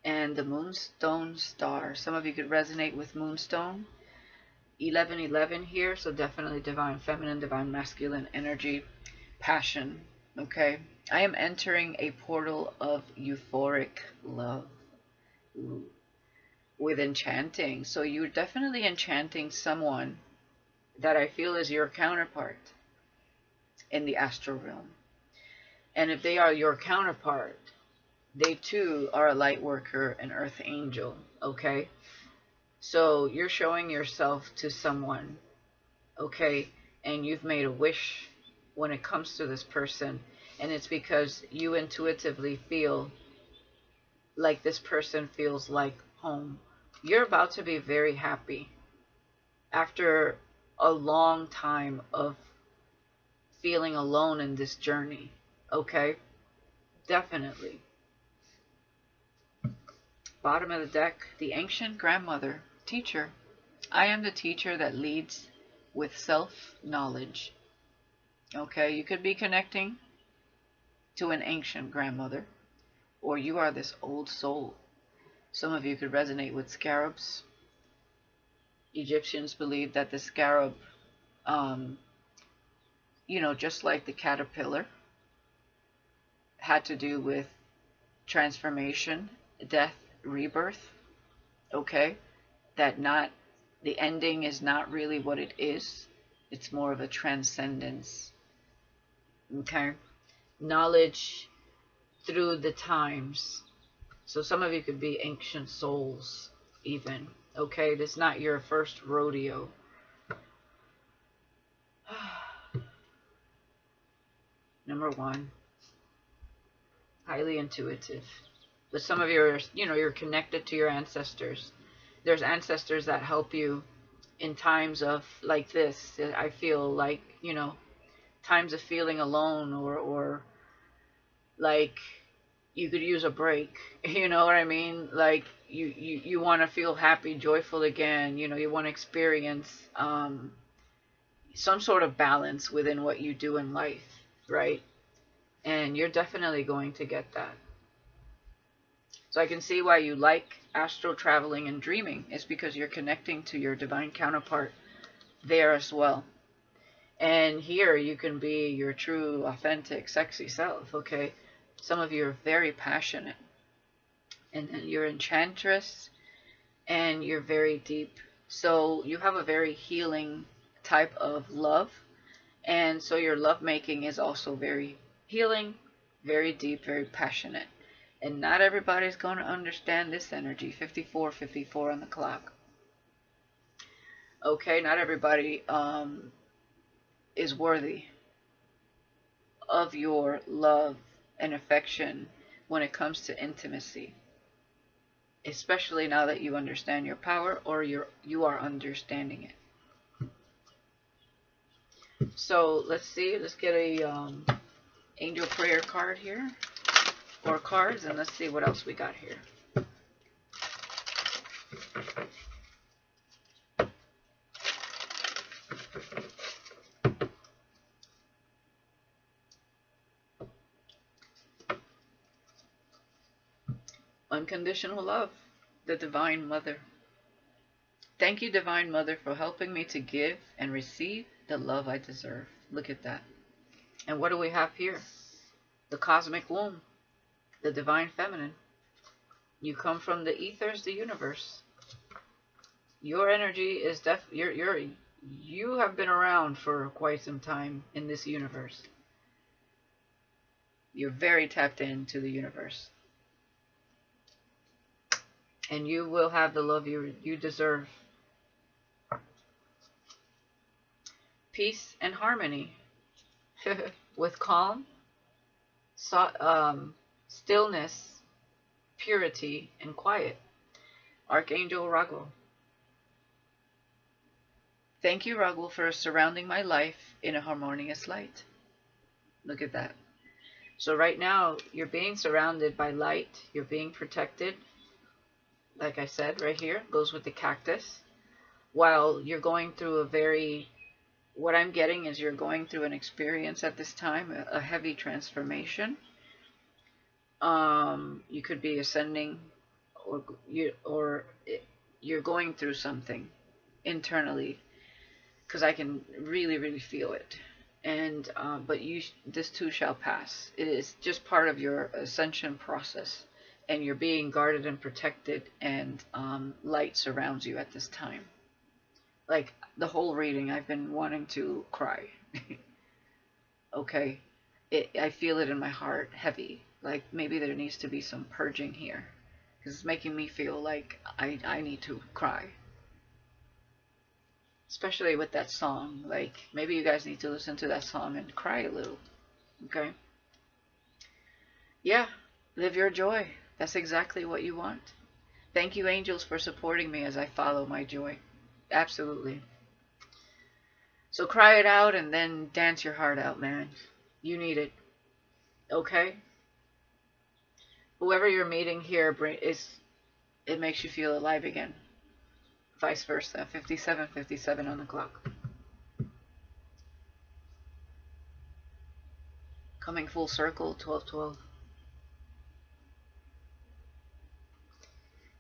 Speaker 1: And the Moonstone Star. Some of you could resonate with Moonstone. 1111 here, so definitely divine feminine, divine masculine energy, passion. Okay, I am entering a portal of euphoric love. Ooh. With enchanting. So you're definitely enchanting someone that I feel is your counterpart in the astral realm. And if they are your counterpart, they too are a light worker, an earth angel. Okay? So you're showing yourself to someone. Okay? And you've made a wish when it comes to this person. And it's because you intuitively feel like this person feels like home. You're about to be very happy after a long time of feeling alone in this journey. Okay? Definitely. Bottom of the deck, the ancient grandmother, teacher. I am the teacher that leads with self-knowledge. Okay? You could be connecting to an ancient grandmother, or you are this old soul. Some of you could resonate with scarabs. Egyptians believed that the scarab, you know, just like the caterpillar, had to do with transformation, death, rebirth. Okay? That not, the ending is not really what it is. It's more of a transcendence. Okay? Knowledge through the times. So some of you could be ancient souls even. Okay? This is not your first rodeo. Number 1. Highly intuitive. But some of you are, you know, you're connected to your ancestors. There's ancestors that help you in times of like this. I feel like, you know, times of feeling alone, or like you could use a break. You know what I mean? Like you want to feel happy, joyful again. You know, you want to experience some sort of balance within what you do in life, right? And you're definitely going to get that. So I can see why you like astral traveling and dreaming. It's because you're connecting to your divine counterpart there as well. And here you can be your true, authentic, sexy self, okay? Some of you are very passionate. And then you're enchantress, and you're very deep. So you have a very healing type of love. And so your lovemaking is also very healing, very deep, very passionate. And not everybody's going to understand this energy. 54 on the clock. Okay, not everybody is worthy of your love and affection when it comes to intimacy. Especially now that you understand your power, or you are understanding it. So let's see. Let's get a angel prayer card here, or cards, and let's see what else we got here. Unconditional love, the Divine Mother. Thank you, Divine Mother, for helping me to give and receive the love I deserve. Look at that. And what do we have here? The Cosmic Womb, the Divine Feminine. You come from the ethers, the universe. Your energy is you have been around for quite some time in this universe. You're very tapped into the universe. And you will have the love you deserve. Peace and harmony. With calm, stillness, purity, and quiet. Archangel Raguel. Thank you, Raguel, for surrounding my life in a harmonious light. Look at that. So right now, you're being surrounded by light. You're being protected. Like I said, right here, goes with the cactus. While you're going through what I'm getting is you're going through an experience at this time, a heavy transformation. You could be ascending, or you're going through something internally, because I can really feel it. And but this too shall pass. It is just part of your ascension process, and you're being guarded and protected, and light surrounds you at this time. Like the whole reading, I've been wanting to cry. Okay, I feel it in my heart, heavy. Like maybe there needs to be some purging here, because it's making me feel like I need to cry. Especially with that song. Like maybe you guys need to listen to that song and cry a little. Okay? Yeah, live your joy. That's exactly what you want. Thank you, angels, for supporting me as I follow my joy. Absolutely. So cry it out and then dance your heart out, man. You need it. Okay? Whoever you're meeting here, it makes you feel alive again. Vice versa. 57 on the clock. Coming full circle, 12.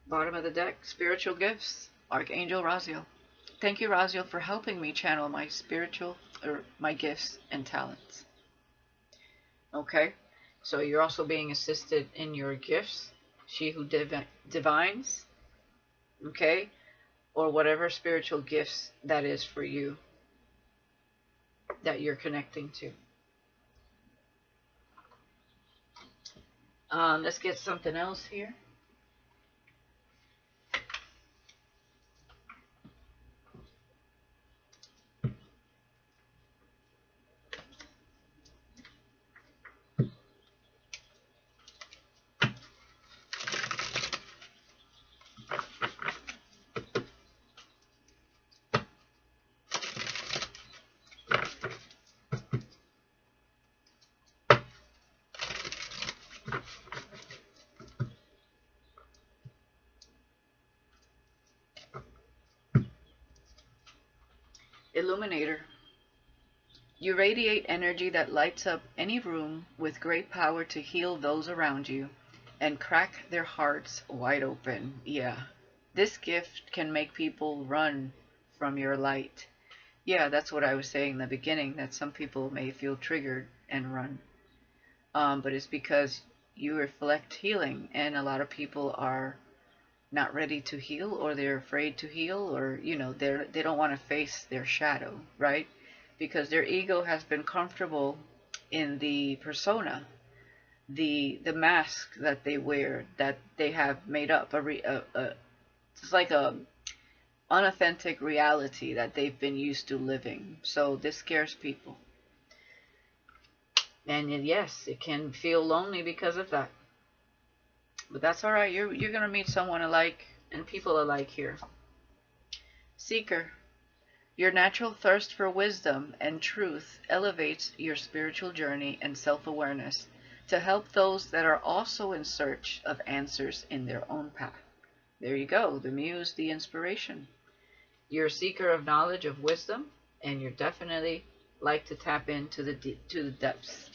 Speaker 1: Bottom of the deck, spiritual gifts. Archangel Raziel. Thank you, Raziel, for helping me channel my my gifts and talents. Okay, so you're also being assisted in your gifts. She who divines, okay, or whatever spiritual gifts that is for you that you're connecting to. Let's get something else here. Illuminator. You radiate energy that lights up any room with great power to heal those around you and crack their hearts wide open. Yeah. This gift can make people run from your light. Yeah, that's what I was saying in the beginning, that some people may feel triggered and run. But it's because you reflect healing, and a lot of people are not ready to heal, or they're afraid to heal, or they don't want to face their shadow, right? Because their ego has been comfortable in the persona the mask that they wear, that they have made up, it's like a unauthentic reality that they've been used to living. So this scares people. And yes, it can feel lonely because of that. But that's all right. You're going to meet someone alike and people alike here. Seeker, your natural thirst for wisdom and truth elevates your spiritual journey and self-awareness to help those that are also in search of answers in their own path. There you go, the muse, the inspiration. You're a seeker of knowledge, of wisdom, and you definitely like to tap into the depths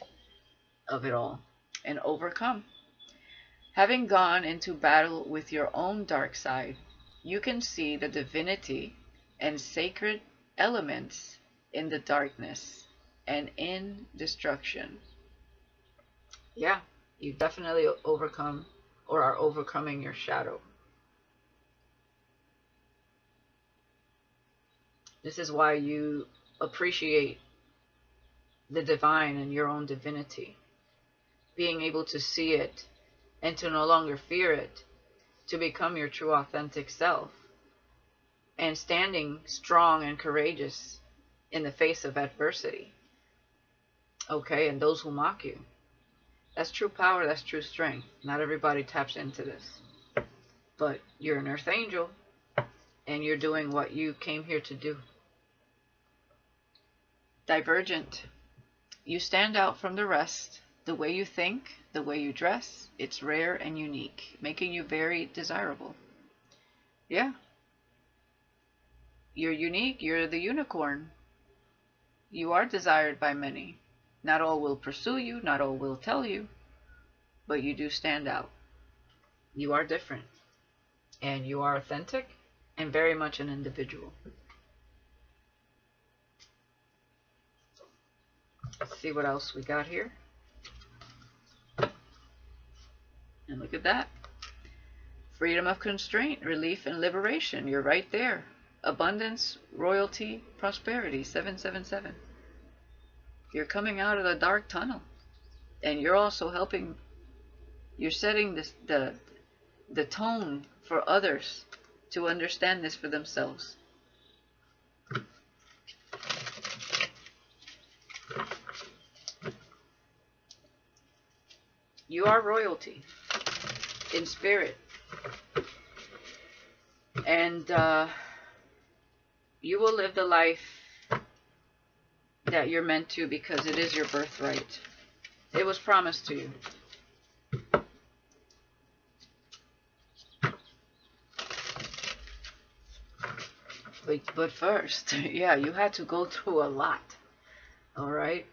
Speaker 1: of it all and overcome. Having gone into battle with your own dark side, you can see the divinity and sacred elements in the darkness and in destruction. Yeah, you definitely overcome or are overcoming your shadow. This is why you appreciate the divine and your own divinity. Being able to see it and to no longer fear it, to become your true authentic self, and standing strong and courageous in the face of adversity. Okay, and those who mock you. That's true power, that's true strength. Not everybody taps into this. But you're an earth angel, and you're doing what you came here to do. Divergent. You stand out from the rest. The way you think, the way you dress, it's rare and unique, making you very desirable. Yeah. You're unique, you're the unicorn. You are desired by many. Not all will pursue you, not all will tell you, but you do stand out. You are different, and you are authentic, and very much an individual. Let's see what else we got here. And look at that. Freedom of constraint, relief and liberation. You're right there. Abundance, royalty, prosperity. 777. You're coming out of the dark tunnel. And you're also helping. You're setting the tone for others to understand this for themselves. You are royalty in spirit. And you will live the life that you're meant to, because it is your birthright. It was promised to you. But first, yeah, you had to go through a lot. All right?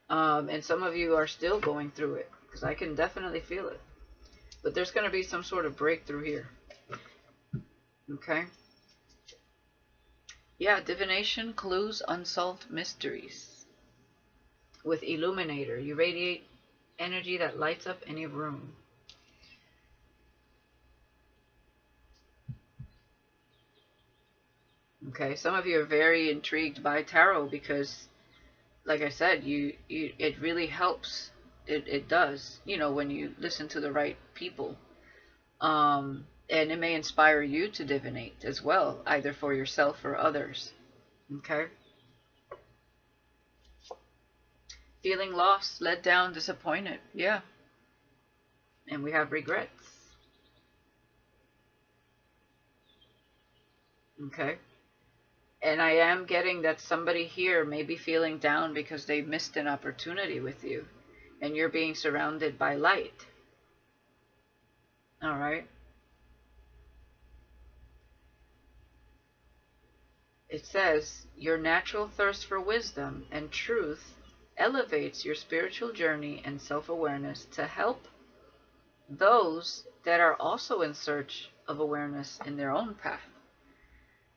Speaker 1: And some of you are still going through it, because I can definitely feel it. But there's going to be some sort of breakthrough here. Okay? Yeah, divination, clues, unsolved mysteries. With illuminator, you radiate energy that lights up any room. Okay, some of you are very intrigued by tarot because, like I said, it really helps. It does, you know, when you listen to the right people. And it may inspire you to divinate as well, either for yourself or others. Okay? Feeling lost, let down, disappointed. Yeah. And we have regrets. Okay? And I am getting that somebody here may be feeling down because they missed an opportunity with you. And you're being surrounded by light. All right? It says, your natural thirst for wisdom and truth elevates your spiritual journey and self-awareness to help those that are also in search of awareness in their own path.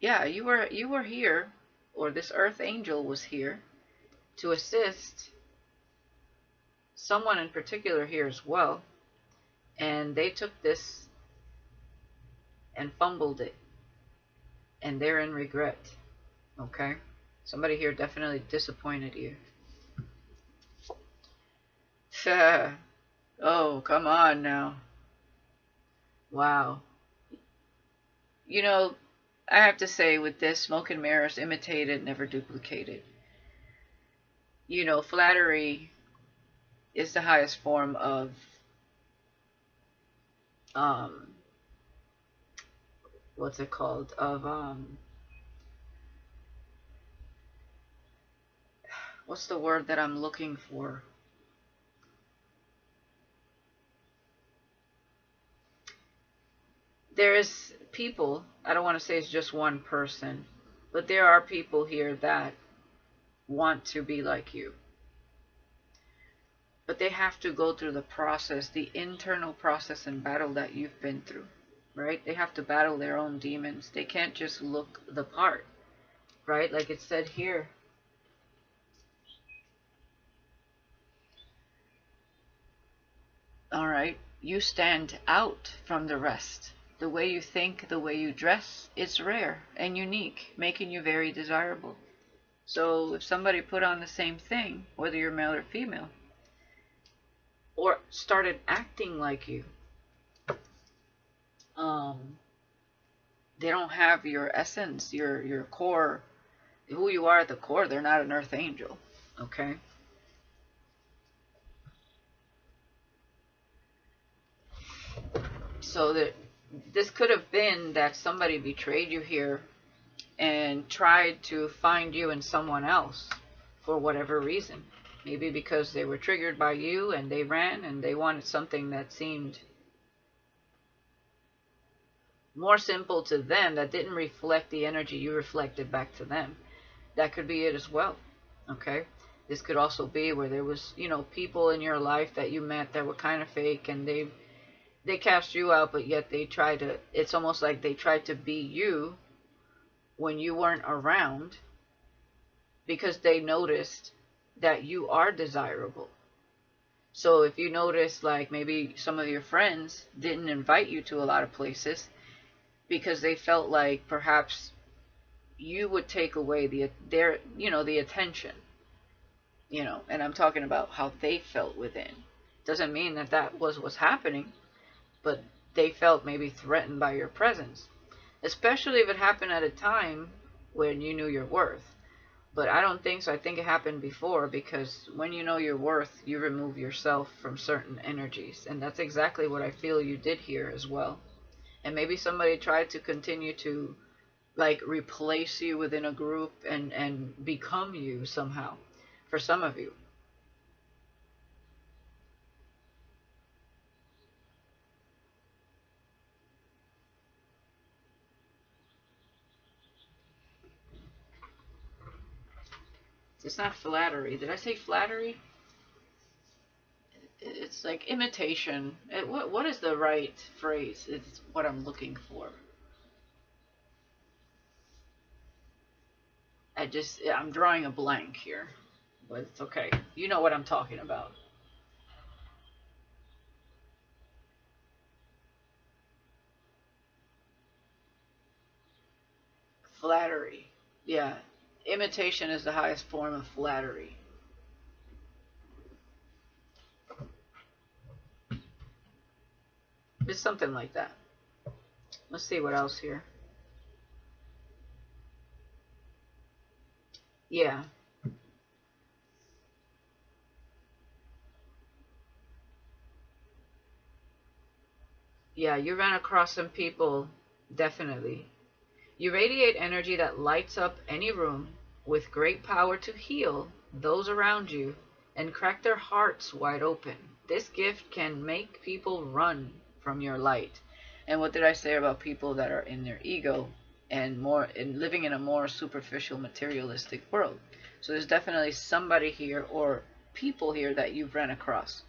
Speaker 1: Yeah, you were here, or this earth angel was here to assist someone in particular here as well, and they took this and fumbled it, and they're in regret. Okay? Somebody here definitely disappointed you. Oh, come on now. Wow. You know, I have to say with this, smoke and mirrors, imitated, never duplicated. You know, flattery is the highest form of, um, what's it called? What's the word that I'm looking for? There's people, I don't want to say it's just one person, but there are people here that want to be like you. But they have to go through the process, the internal process and battle that you've been through, right? They have to battle their own demons. They can't just look the part, right? Like it said here. All right, you stand out from the rest. The way you think, the way you dress, it's rare and unique, making you very desirable. So if somebody put on the same thing, whether you're male or female, or started acting like you, um, they don't have your essence, your core, who you are at the core. They're not an earth angel, okay? So that this could have been that somebody betrayed you here and tried to find you in someone else for whatever reason. Maybe because they were triggered by you and they ran and they wanted something that seemed more simple to them, that didn't reflect the energy you reflected back to them. That could be it as well, okay? This could also be where there was, you know, people in your life that you met that were kind of fake, and they cast you out, but yet they try to, it's almost like they tried to be you when you weren't around, because they noticed that you are desirable. So if you notice, like maybe some of your friends didn't invite you to a lot of places because they felt like perhaps you would take away the attention, and I'm talking about how they felt within. Doesn't mean that that was what's happening, but they felt maybe threatened by your presence, especially if it happened at a time when you knew your worth. But I don't think so. I think it happened before, because when you know your worth, you remove yourself from certain energies. And that's exactly what I feel you did here as well. And maybe somebody tried to continue to, like, replace you within a group and become you somehow, for some of you. It's not flattery. Did I say flattery? It's like imitation. What is the right phrase? It's what I'm looking for. I'm drawing a blank here, but it's okay. You know what I'm talking about. Flattery. Yeah. Imitation is the highest form of flattery. It's something like that. Let's see what else here. Yeah. Yeah, you ran across some people, definitely. You radiate energy that lights up any room, with great power to heal those around you and crack their hearts wide open. This gift can make people run from your light. And what did I say about people that are in their ego and living in a more superficial, materialistic world? So there's definitely somebody here or people here that you've run across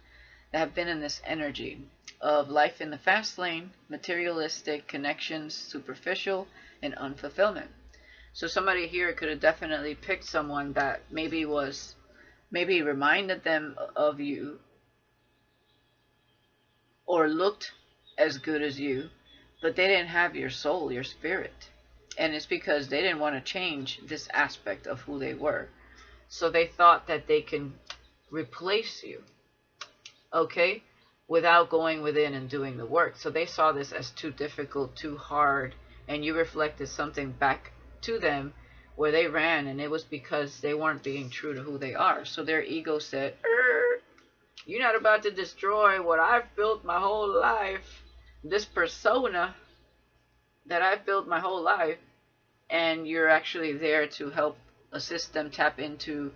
Speaker 1: that have been in this energy of life in the fast lane, materialistic connections, superficial, and unfulfillment. So somebody here could have definitely picked someone that maybe reminded them of you, or looked as good as you, but they didn't have your soul, your spirit. And it's because they didn't want to change this aspect of who they were. So they thought that they can replace you, okay, without going within and doing the work. So they saw this as too difficult, too hard, and you reflected something back to them where they ran, and it was because they weren't being true to who they are. So their ego said, you're not about to destroy what I've built my whole life, this persona that I've built my whole life, and you're actually there to help assist them tap into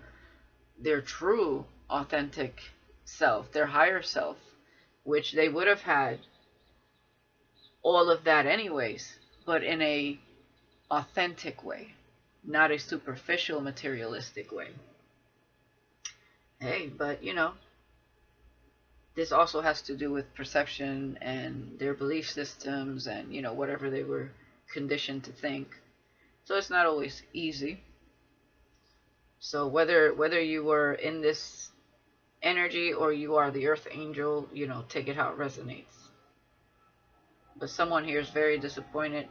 Speaker 1: their true, authentic self, their higher self, which they would have had all of that anyways, but in a authentic way, not a superficial, materialistic way. Hey, but you know, this also has to do with perception and their belief systems and, you know, whatever they were conditioned to think. So it's not always easy. So whether you were in this energy or you are the earth angel, you know, take it how it resonates. But someone here is very disappointed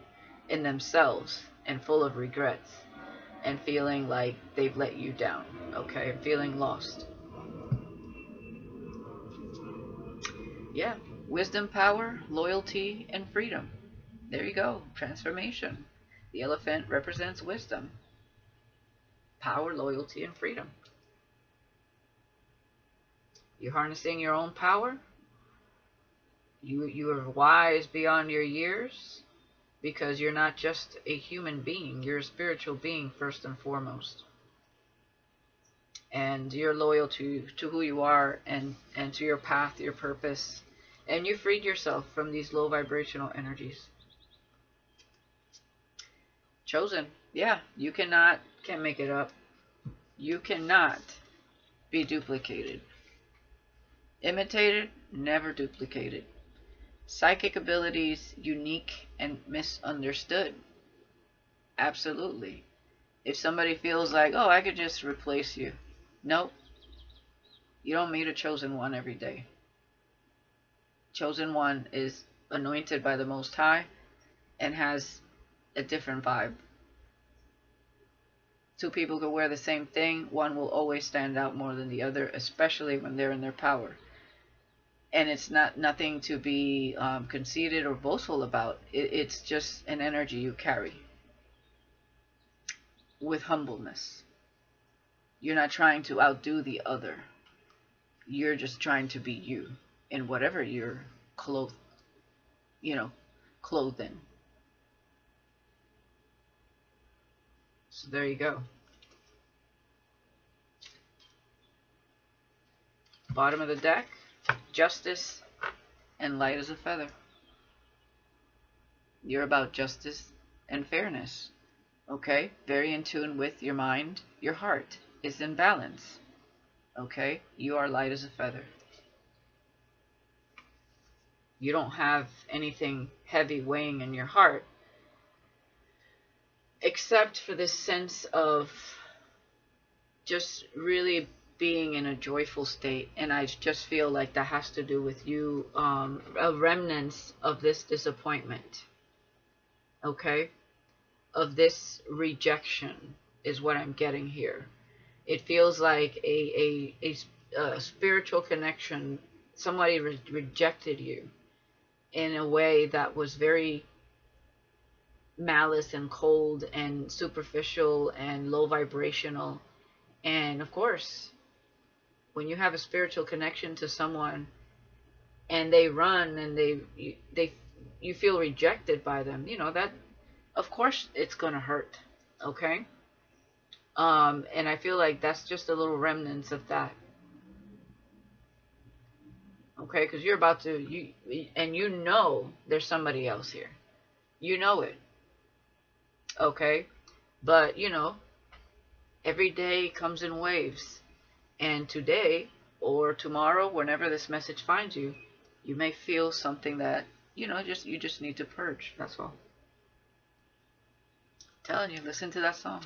Speaker 1: in themselves and full of regrets and feeling like they've let you down, okay? Feeling lost. Yeah, wisdom, power, loyalty, and freedom. There you go, transformation. The elephant represents wisdom, power, loyalty, and freedom. You're harnessing your own power. You are wise beyond your years because you're not just a human being. You're a spiritual being first and foremost. And you're loyal to who you are and to your path, your purpose. And you freed yourself from these low vibrational energies. Chosen. Yeah, you can't make it up. You cannot be duplicated. Imitated, never duplicated. Psychic abilities, unique and misunderstood. Absolutely. If somebody feels like, oh, I could just replace you. Nope. You don't meet a chosen one every day. Chosen one is anointed by the Most High and has a different vibe. Two people could wear the same thing. One will always stand out more than the other, especially when they're in their power. And it's nothing to be conceited or boastful about. It's just an energy you carry with humbleness. You're not trying to outdo the other. You're just trying to be you in whatever you're clothed in. So there you go. Bottom of the deck, justice and light as a feather. You're about justice and fairness. Okay? Very in tune with your mind. Your heart is in balance. Okay? You are light as a feather. You don't have anything heavy weighing in your heart, except for this sense of just really being in a joyful state. And I just feel like that has to do with you, a remnants of this disappointment. Okay? Of this rejection is what I'm getting here. It feels like a spiritual connection. Somebody rejected you in a way that was very malice and cold and superficial and low vibrational. And of course, when you have a spiritual connection to someone and they run and you feel rejected by them, you know, that of course it's gonna hurt. Okay? And I feel like that's just a little remnants of that. Okay, because you're about to, you know there's somebody else here. You know it. Okay? But, you know, every day comes in waves. And today, or tomorrow, whenever this message finds you, you may feel something that, you know, you just need to purge. That's all. I'm telling you, listen to that song.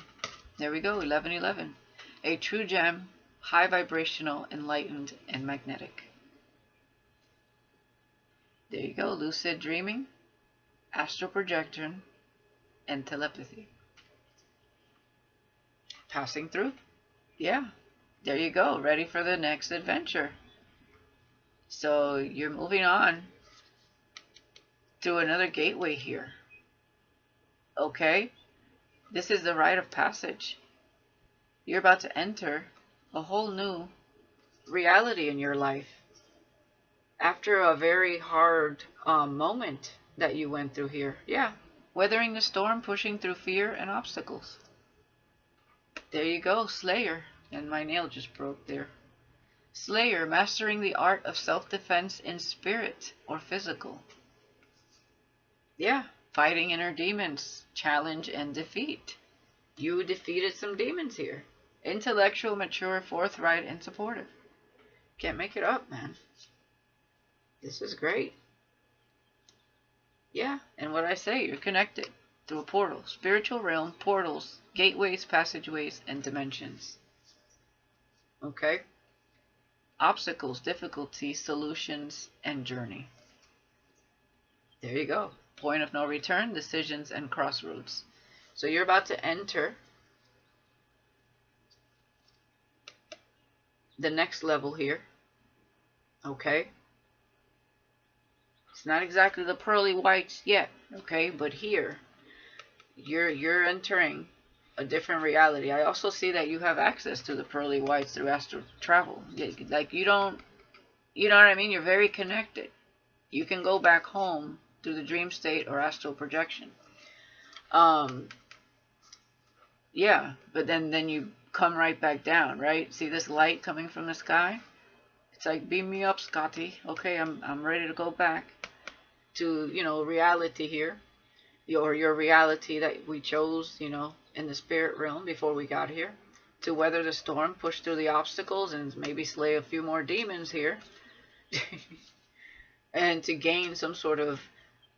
Speaker 1: There we go, 1111. A true gem, high vibrational, enlightened, and magnetic. There you go, lucid dreaming, astral projection, and telepathy. Passing through. Yeah, there you go, ready for the next adventure. So you're moving on to another gateway here. Okay? This is the rite of passage. You're about to enter a whole new reality in your life after a very hard moment that you went through here. Yeah. Weathering the storm, pushing through fear and obstacles. There you go, Slayer. And my nail just broke there. Slayer, mastering the art of self-defense in spirit or physical. Yeah, fighting inner demons, challenge and defeat. You defeated some demons here. Intellectual, mature, forthright, and supportive. Can't make it up, man. This is great. Yeah, and what I say, you're connected through a portal. Spiritual realm, portals, gateways, passageways, and dimensions. Okay? Obstacles, difficulties, solutions, and journey. There you go. Point of no return, decisions, and crossroads. So you're about to enter the next level here. Okay? It's not exactly the pearly whites yet, okay? But here, you're entering a different reality. I also see that you have access to the pearly whites through astral travel. Like you know what I mean? You're very connected. You can go back home through the dream state or astral projection. Yeah, but then you come right back down, right? See this light coming from the sky? It's like, beam me up, Scotty. Okay, I'm ready to go back to, reality here. Your reality that we chose, in the spirit realm before we got here. To weather the storm, push through the obstacles, and maybe slay a few more demons here. And to gain some sort of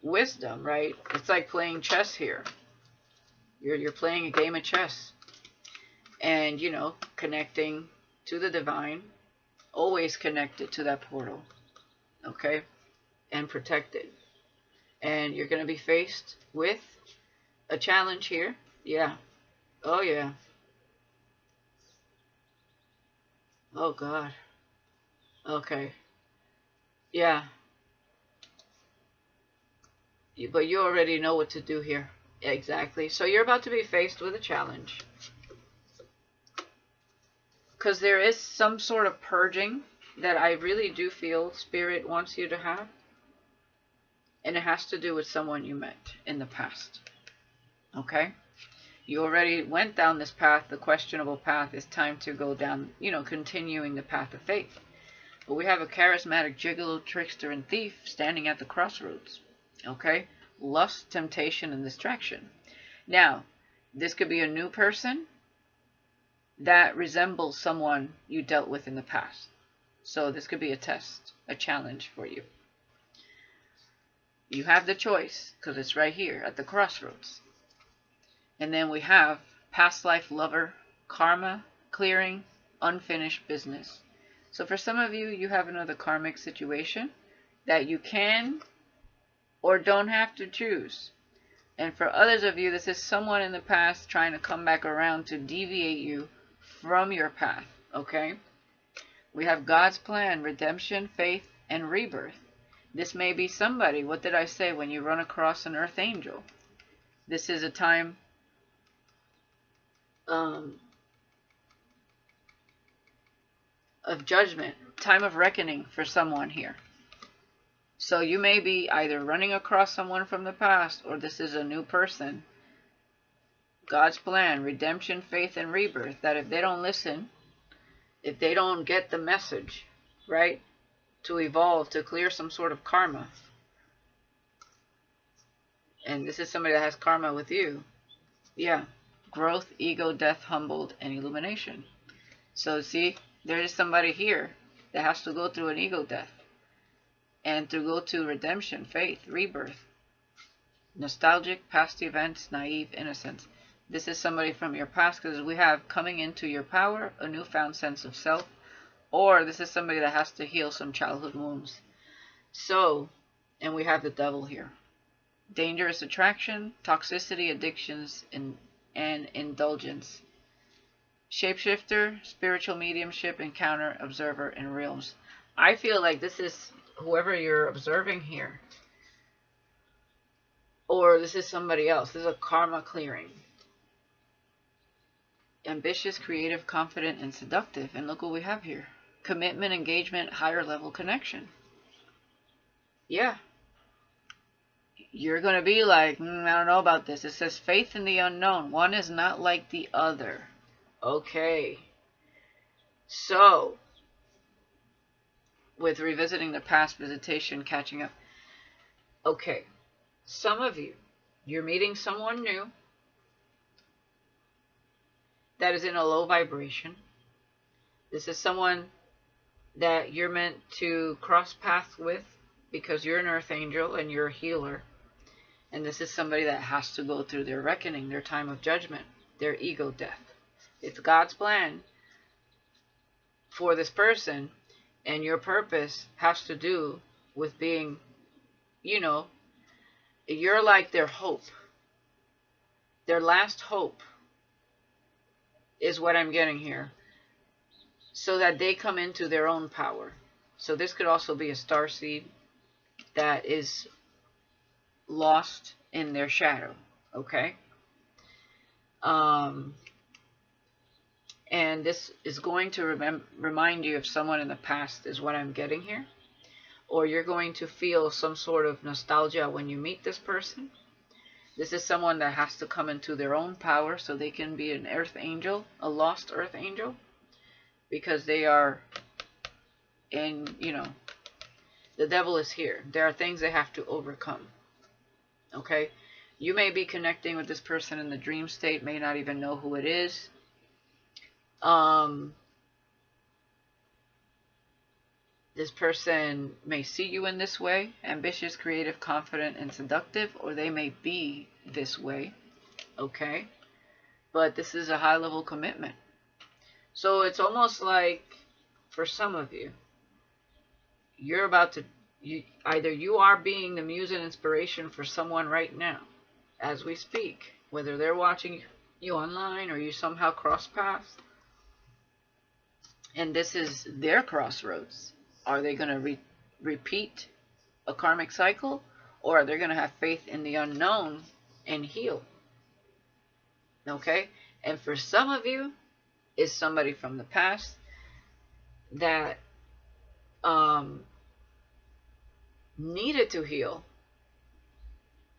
Speaker 1: wisdom, right? It's like playing chess here. You're playing a game of chess. And, connecting to the divine. Always connected to that portal. Okay? And protected. And you're going to be faced with a challenge here. Yeah. Oh, yeah. Oh, God. Okay. Yeah. But you already know what to do here. Exactly. So you're about to be faced with a challenge. Because there is some sort of purging that I really do feel Spirit wants you to have. And it has to do with someone you met in the past. Okay? You already went down this path, the questionable path. It's time to go down, continuing the path of faith. But we have a charismatic gigolo, trickster, and thief standing at the crossroads. Okay? Lust, temptation, and distraction. Now, this could be a new person that resembles someone you dealt with in the past. So this could be a test, a challenge for you. You have the choice, because it's right here at the crossroads. And then we have past life lover, karma, clearing, unfinished business. So for some of you, you have another karmic situation that you can or don't have to choose. And for others of you, this is someone in the past trying to come back around to deviate you from your path. Okay? We have God's plan, redemption, faith, and rebirth. This may be somebody, what did I say, when you run across an earth angel? This is a time of judgment, time of reckoning for someone here. So you may be either running across someone from the past, or this is a new person. God's plan, redemption, faith, and rebirth, that if they don't listen, if they don't get the message, right, to evolve, to clear some sort of karma, and this is somebody that has karma with you, yeah, growth, ego, death, humbled, and illumination. So see, there is somebody here that has to go through an ego death, and to go to redemption, faith, rebirth, nostalgic, past events, naive, innocence. This is somebody from your past, because we have coming into your power, a newfound sense of self, or this is somebody that has to heal some childhood wounds. So, and we have the devil here. Dangerous attraction, toxicity, addictions, and indulgence. Shapeshifter, spiritual mediumship, encounter, observer, and realms. I feel like this is whoever you're observing here. Or this is somebody else. This is a karma clearing. Ambitious, creative, confident, and seductive. And look what we have here. Commitment, engagement, higher level connection. Yeah. You're going to be like, I don't know about this. It says faith in the unknown. One is not like the other. Okay. So, with revisiting the past, visitation, catching up. Okay. Some of you, you're meeting someone new that is in a low vibration. This is someone that you're meant to cross paths with because you're an earth angel and you're a healer. And this is somebody that has to go through their reckoning, their time of judgment, their ego death. It's God's plan for this person, and your purpose has to do with being, you're like their hope. Their last hope is what I'm getting here, so that they come into their own power. So this could also be a starseed that is lost in their shadow, okay? And this is going to remind you of someone in the past is what I'm getting here. Or you're going to feel some sort of nostalgia when you meet this person. This is someone that has to come into their own power so they can be an earth angel, a lost earth angel, because they are in, the devil is here. There are things they have to overcome. Okay? You may be connecting with this person in the dream state, may not even know who it is. This person may see you in this way, ambitious, creative, confident, and seductive, or they may be this way, okay? But this is a high-level commitment. So it's almost like, for some of you, you're about to, either you are being the muse and inspiration for someone right now, as we speak, whether they're watching you online or you somehow cross paths, and this is their crossroads. Are they going to repeat a karmic cycle, or are they going to have faith in the unknown and heal? Okay? And for some of you, is somebody from the past that needed to heal,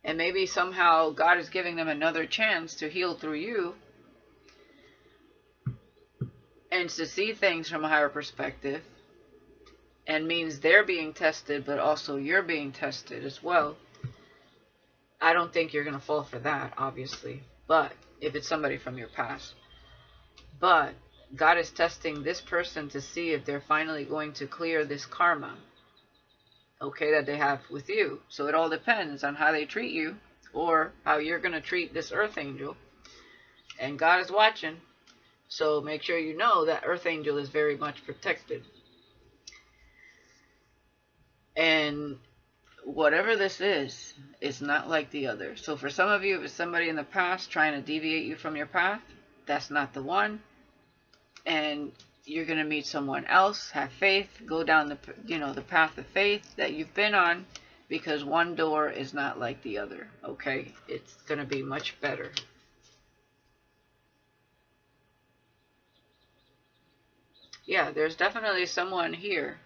Speaker 1: and maybe somehow God is giving them another chance to heal through you and to see things from a higher perspective. And means they're being tested, but also you're being tested as well. I don't think you're going to fall for that, obviously. But if it's somebody from your past. But God is testing this person to see if they're finally going to clear this karma, okay, that they have with you. So it all depends on how they treat you or how you're going to treat this earth angel. And God is watching. So make sure you know that earth angel is very much protected. And whatever this is, it's not like the other. So for some of you, if it's somebody in the past trying to deviate you from your path, that's not the one. And you're going to meet someone else. Have faith. Go down the path of faith that you've been on, because one door is not like the other. Okay? It's going to be much better. Yeah, there's definitely someone here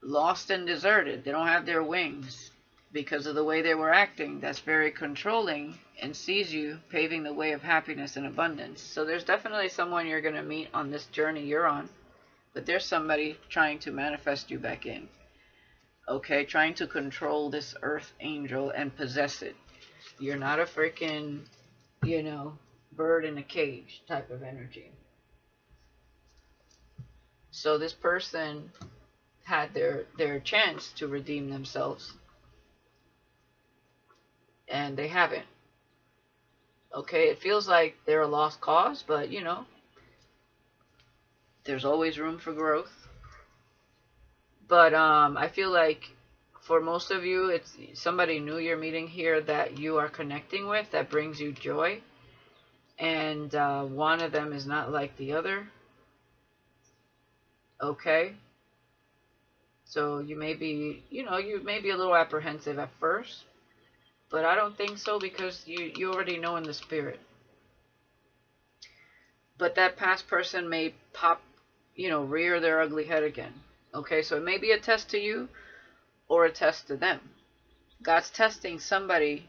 Speaker 1: lost and deserted. They don't have their wings because of the way they were acting. That's very controlling and sees you paving the way of happiness and abundance. So there's definitely someone you're going to meet on this journey you're on, but there's somebody trying to manifest you back in. Okay, trying to control this earth angel and possess it. You're not a freaking, bird in a cage type of energy. So this person had their chance to redeem themselves, and they haven't. Okay, it feels like they're a lost cause, but there's always room for growth. But I feel like for most of you, it's somebody new you're meeting here that you are connecting with that brings you joy, and one of them is not like the other. Okay? So you may be, you may be a little apprehensive at first, but I don't think so, because you already know in the spirit. But that past person may pop, rear their ugly head again. Okay, so it may be a test to you or a test to them. God's testing somebody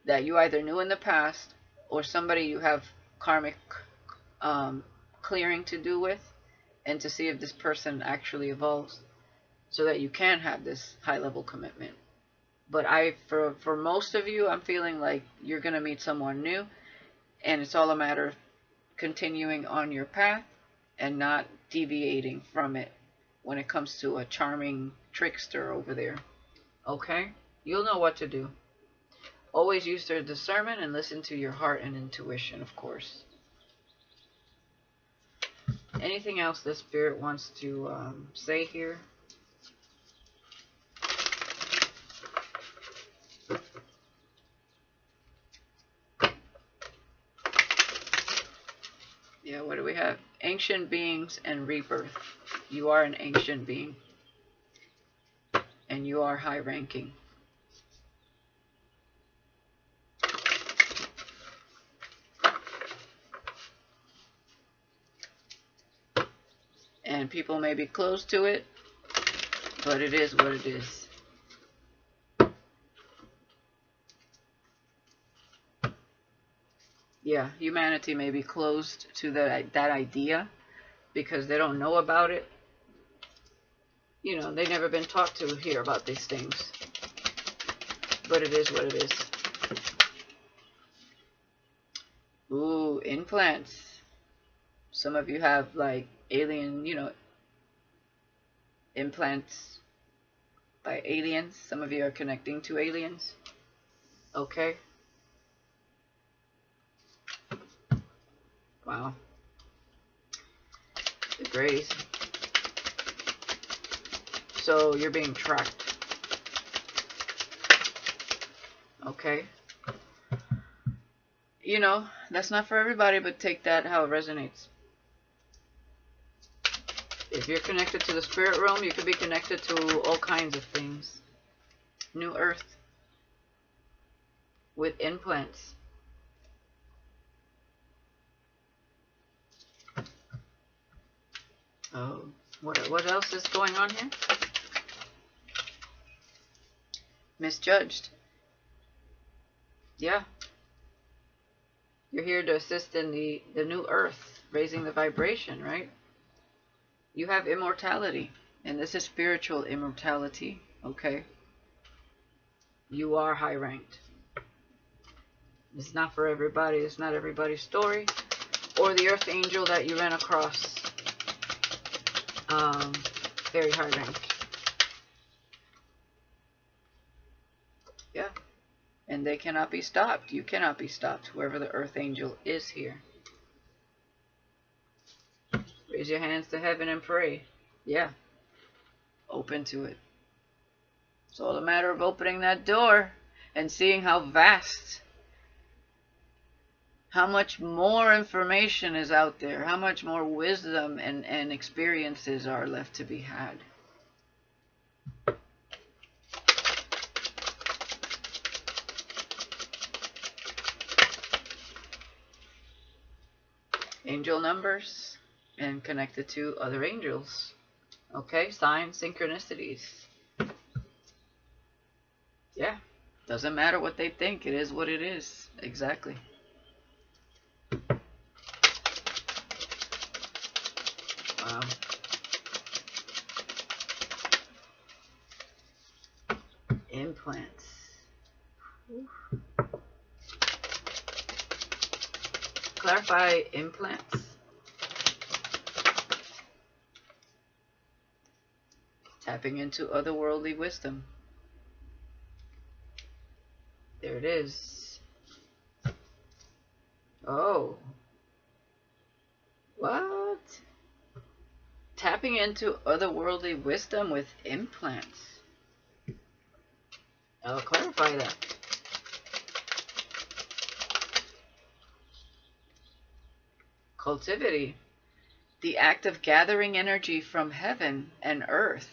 Speaker 1: that you either knew in the past or somebody you have karmic clearing to do with, and to see if this person actually evolves so that you can have this high level commitment. But for most of you, I'm feeling like you're going to meet someone new, and it's all a matter of continuing on your path and not deviating from it when it comes to a charming trickster over there. Okay? You'll know what to do. Always use their discernment and listen to your heart and intuition, of course. Anything else the Spirit wants to say here? Yeah, what do we have? Ancient beings and rebirth. You are an ancient being. And you are high ranking. And people may be close to it, but it is what it is. Yeah, humanity may be closed to that idea because they don't know about it. They've never been taught to hear about these things. But it is what it is. Ooh, implants. Some of you have like alien, implants by aliens. Some of you are connecting to aliens. Okay. Wow. The Grays. So you're being tracked. Okay. That's not for everybody, but take that how it resonates. If you're connected to the spirit realm, you could be connected to all kinds of things. New Earth. With implants. Oh, what else is going on here? Misjudged. Yeah. You're here to assist in the new earth, raising the vibration, right? You have immortality, and this is spiritual immortality, okay? You are high ranked. It's not for everybody. It's not everybody's story. Or the earth angel that you ran across. Very high ranked. Yeah. And they cannot be stopped. You cannot be stopped, whoever the earth angel is here. Raise your hands to heaven and pray. Yeah. Open to it. It's all a matter of opening that door and seeing how vast, how much more information is out there, how much more wisdom and experiences are left to be had. Angel numbers and connected to other angels. Okay, signs, synchronicities. Yeah, doesn't matter what they think. It is what it is. Exactly. Wow. Implants. Clarify implants. Tapping into otherworldly wisdom. There it is. Oh. What? Tapping into otherworldly wisdom with implants. I'll clarify that. Cultivity. The act of gathering energy from heaven and earth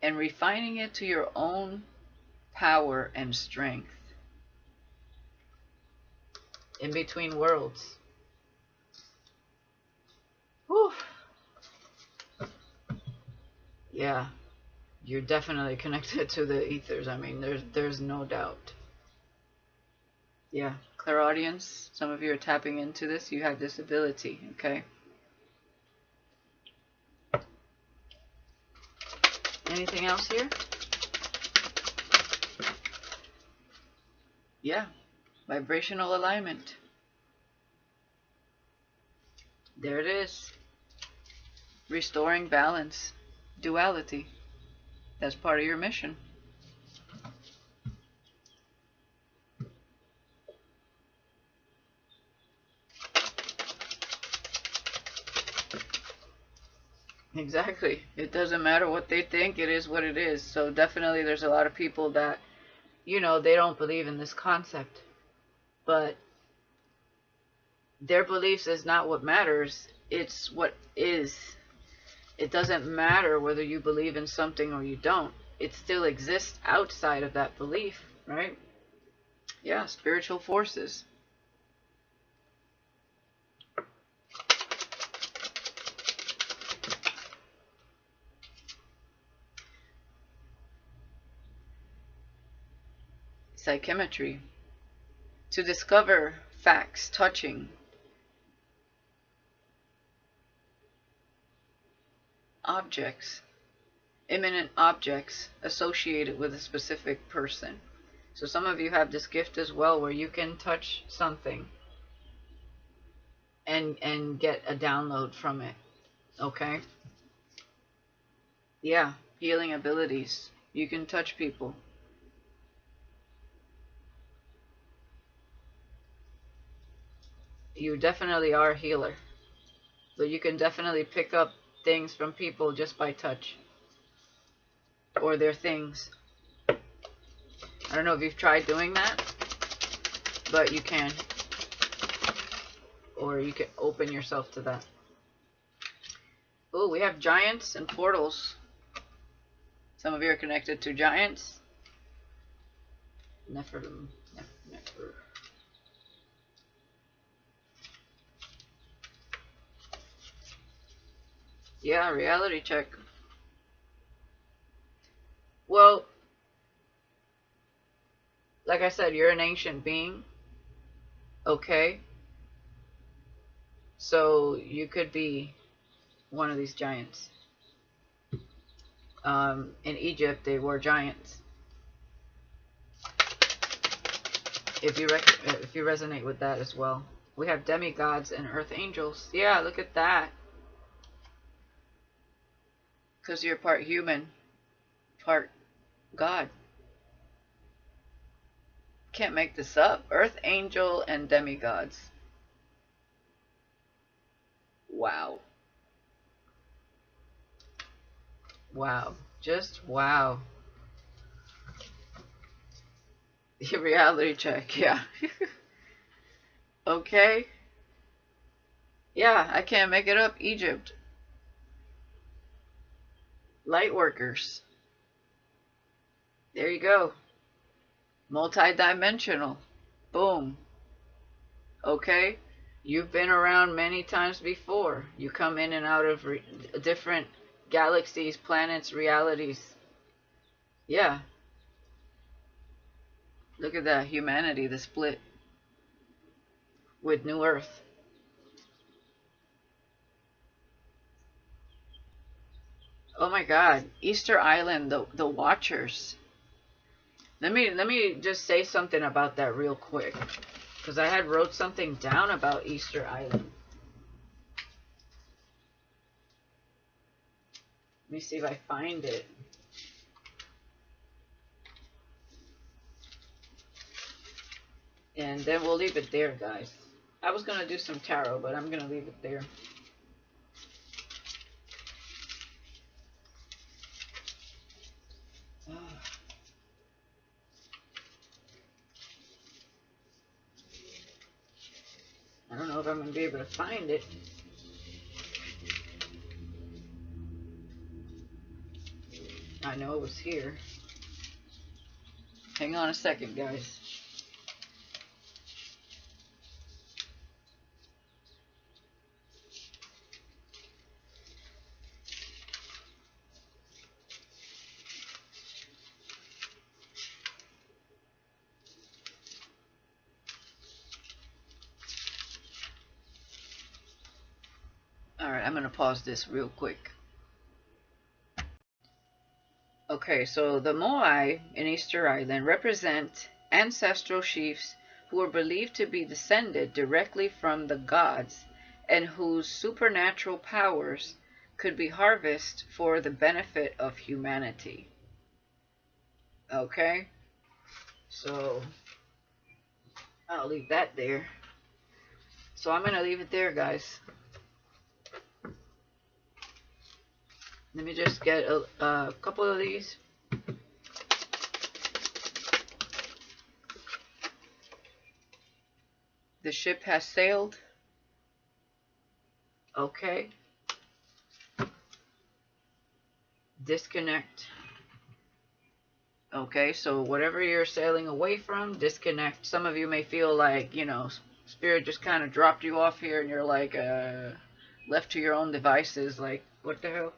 Speaker 1: and refining it to your own power and strength. In between worlds. Whew. Yeah, you're definitely connected to the ethers. I mean, there's no doubt. Yeah, clairaudience. Some of you are tapping into this. You have this ability, okay? Anything else here? Yeah, vibrational alignment. There it is. Restoring balance, duality. That's part of your mission. Exactly. It doesn't matter what they think, it is what it is. So definitely there's a lot of people that, you know, they don't believe in this concept. But their beliefs is not what matters. It's what is. It doesn't matter whether you believe in something or you don't. It still exists outside of that belief, right? Yeah, spiritual forces. Psychometry. To discover facts touching objects, imminent objects associated with a specific person. So some of you have this gift as well where you can touch something and get a download from it. Okay? Yeah, healing abilities. You can touch people. You definitely are a healer. So you can definitely pick up things from people just by touch. Or their things. I don't know if you've tried doing that, but you can. Or you can open yourself to that. Oh, we have giants and portals. Some of you are connected to giants. Never. Yeah, reality check. Well, like I said, you're an ancient being. Okay. So you could be one of these giants. In Egypt, they were giants. If you resonate with that as well. We have demigods and earth angels. Yeah, look at that. Because you're part human, part God. Can't make this up. Earth angel and demigods. Wow. Wow. Just wow. Reality check, yeah. Okay. Yeah, I can't make it up. Egypt. Light workers. There you go. Multi-dimensional. Boom. Okay. You've been around many times before. You come in and out of different galaxies, planets, realities. Yeah. Look at that. Humanity, the split. With New Earth. Oh my God. Easter Island, the Watchers. Let me just say something about that real quick. Because I had wrote something down about Easter Island. Let me see if I find it. And then we'll leave it there, guys. I was going to do some tarot, but I'm going to leave it there. I don't know if I'm going to be able to find it. I know it was here. Hang on a second, guys. Alright, I'm going to pause this real quick. Okay, so the Moai in Easter Island represent ancestral chiefs who are believed to be descended directly from the gods and whose supernatural powers could be harvested for the benefit of humanity. Okay, so I'll leave that there. So I'm going to leave it there, guys. Let me just get a couple of these. The ship has sailed. Okay. Disconnect. Okay, so whatever you're sailing away from, disconnect. Some of you may feel like, you know, Spirit just kind of dropped you off here and you're like left to your own devices. Like, what the hell?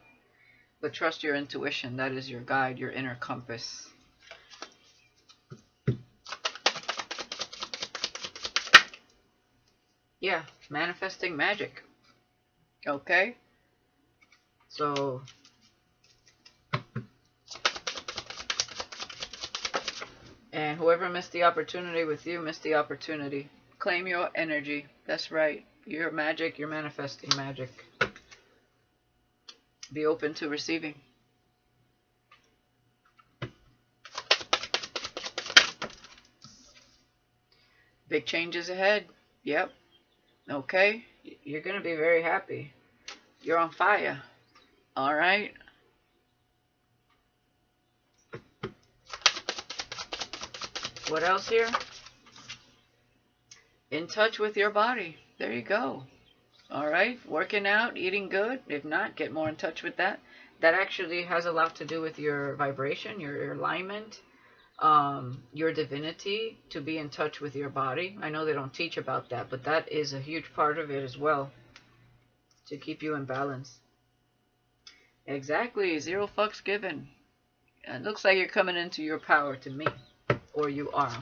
Speaker 1: But trust your intuition. That is your guide, your inner compass. Yeah, manifesting magic. Okay? So, and whoever missed the opportunity with you, missed the opportunity. Claim your energy. That's right. You're magic. You're manifesting magic. Be open to receiving. Big changes ahead. Yep. Okay. You're going to be very happy. You're on fire. All right. What else here? In touch with your body. There you go. All right. Working out, eating good. If not, get more in touch with that. That actually has a lot to do with your vibration, your alignment, your divinity, to be in touch with your body. I know they don't teach about that, but that is a huge part of it as well, to keep you in balance. Exactly. 0 fucks given. It looks like you're coming into your power to me. Or you are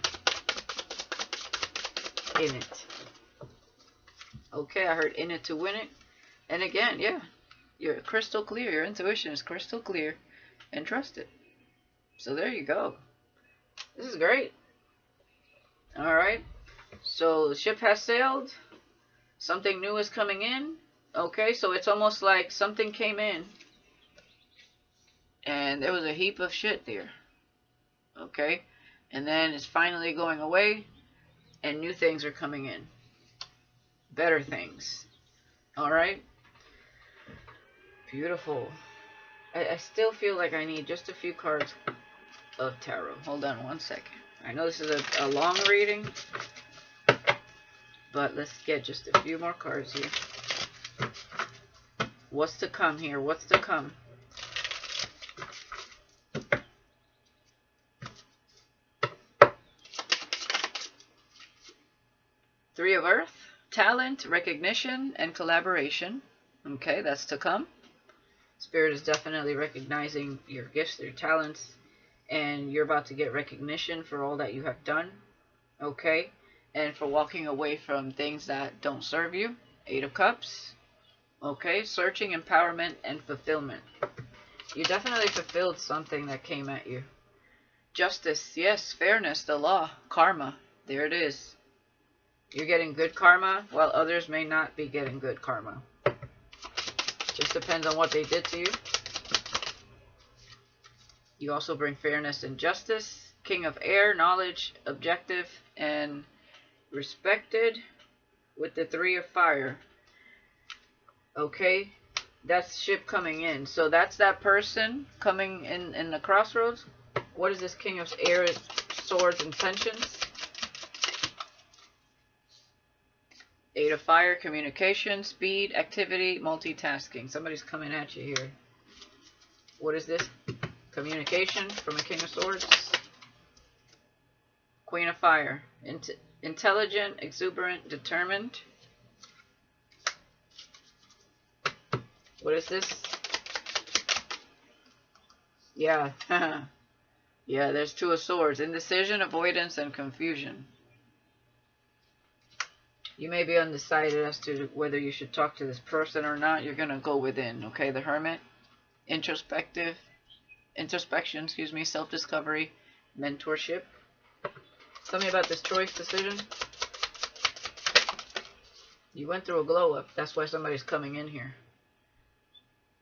Speaker 1: in it. Okay, I heard in it to win it. And again, yeah, you're crystal clear. Your intuition is crystal clear. And trust it. So there you go. This is great. Alright. So the ship has sailed. Something new is coming in. Okay, so it's almost like something came in. And there was a heap of shit there. Okay. And then it's finally going away. And new things are coming in. Better things. Alright? Beautiful. I still feel like I need just a few cards of tarot. Hold on one second. I know this is a long reading, but let's get just a few more cards here. What's to come here? What's to come? Three of Earth. Talent, recognition, and collaboration. Okay, that's to come. Spirit is definitely recognizing your gifts, your talents, and you're about to get recognition for all that you have done. Okay, and for walking away from things that don't serve you. 8 of Cups. Okay, searching, empowerment, and fulfillment. You definitely fulfilled something that came at you. Justice, yes, fairness, the law, karma. There it is. You're getting good karma, while others may not be getting good karma. Just depends on what they did to you. You also bring fairness and justice. King of Air, knowledge, objective, and respected with the 3 of Fire. Okay, that's ship coming in. So that's that person coming in the crossroads. What is this King of Air, swords and tensions? 8 of Fire, communication, speed, activity, multitasking. Somebody's coming at you here. What is this? Communication from a King of Swords. Queen of Fire. Intelligent, exuberant, determined. What is this? Yeah. Yeah, there's Two of Swords. Indecision, avoidance, and confusion. You may be undecided as to whether you should talk to this person or not. You're going to go within, okay? The Hermit. Introspection, self-discovery, mentorship. Tell me about this choice decision. You went through a glow-up. That's why somebody's coming in here.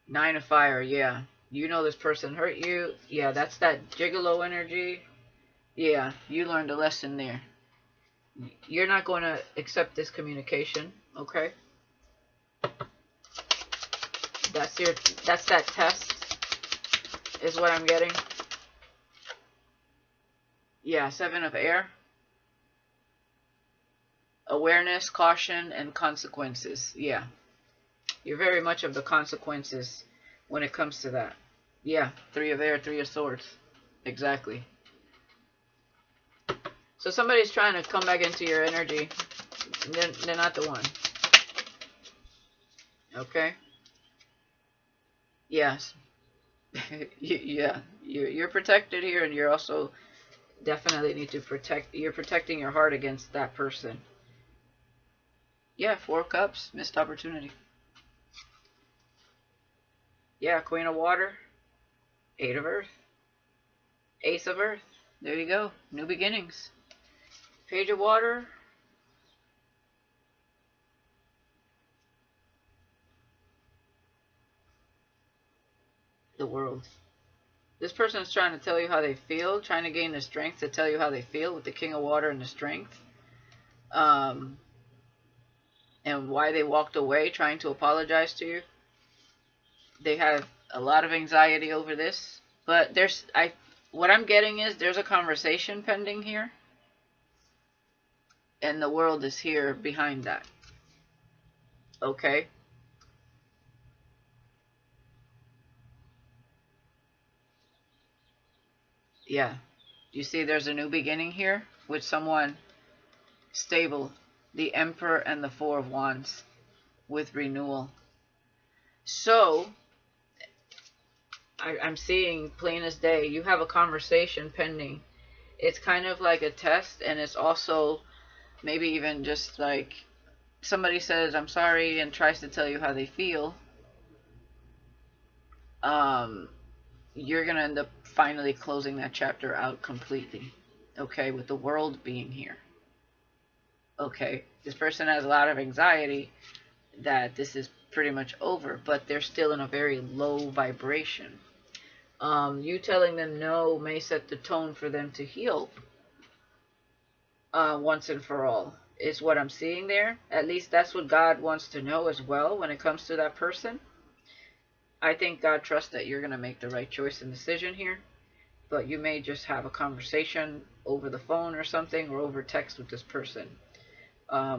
Speaker 1: Nine of Fire, yeah. You know this person hurt you. Yeah, that's that gigolo energy. Yeah, you learned a lesson there. You're not going to accept this communication, okay? That's that test, is what I'm getting. Yeah, Seven of Air. Awareness, caution, and consequences. Yeah. You're very much of the consequences when it comes to that. Yeah, Three of Air, Three of Swords. Exactly. So somebody's trying to come back into your energy. They're not the one. Okay? Yes. Yeah. You're protected here, and you're also definitely need to protect. You're protecting your heart against that person. Yeah, Four of Cups. Missed opportunity. Yeah, Queen of Water. Eight of Earth. Ace of Earth. There you go. New beginnings. Page of Water. The World. This person is trying to tell you how they feel, trying to gain the strength to tell you how they feel with the King of Water and the strength. And why they walked away, trying to apologize to you. They have a lot of anxiety over this. But what I'm getting is there's a conversation pending here. And the World is here behind that. Okay? Yeah. You see there's a new beginning here with someone stable. The Emperor and the Four of Wands with renewal. So, I'm seeing plain as day, you have a conversation pending. It's kind of like a test, and it's also maybe even just like somebody says, I'm sorry, and tries to tell you how they feel. You're going to end up finally closing that chapter out completely. Okay, with the World being here. Okay, this person has a lot of anxiety that this is pretty much over, but they're still in a very low vibration. You telling them no may set the tone for them to heal once and for all, is what I'm seeing there. At least that's what God wants to know as well when it comes to that person. I think God trusts that you're going to make the right choice and decision here, but you may just have a conversation over the phone or something, or over text with this person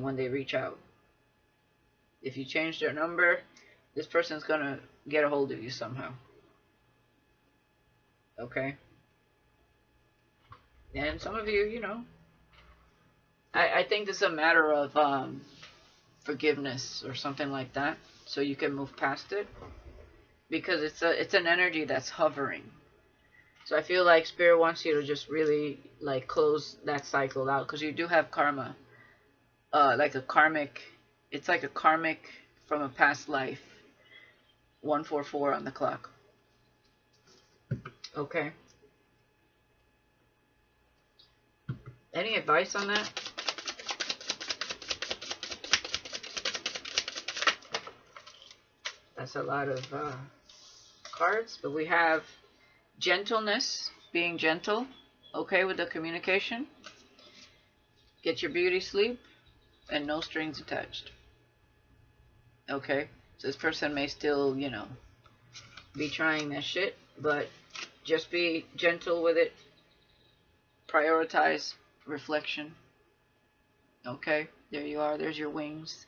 Speaker 1: when they reach out. If you change their number, this person's going to get a hold of you somehow. Okay? And some of you, you know, I think this is a matter of forgiveness or something like that, so you can move past it, because it's an energy that's hovering. So I feel like Spirit wants you to just really like close that cycle out, because you do have karma, like a karmic. It's like a karmic from a past life. 144 on the clock. Okay. Any advice on that? That's a lot of cards, but we have gentleness, being gentle, okay, with the communication. Get your beauty sleep, and no strings attached. Okay, so this person may still, you know, be trying that shit, but just be gentle with it. Prioritize reflection. Okay, there you are. There's your wings.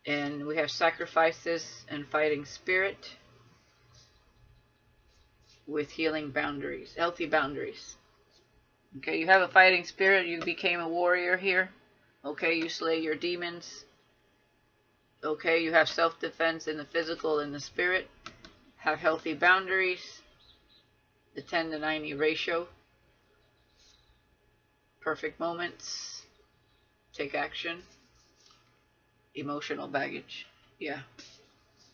Speaker 1: And we have sacrifices and fighting spirit. with healing boundaries, healthy boundaries. Okay, you have a fighting spirit. You became a warrior here. Okay, you slay your demons. Okay, you have self-defense in the physical and the spirit. Have healthy boundaries. The 10 to 90 ratio. Perfect moments. Take action. Emotional baggage. Yeah.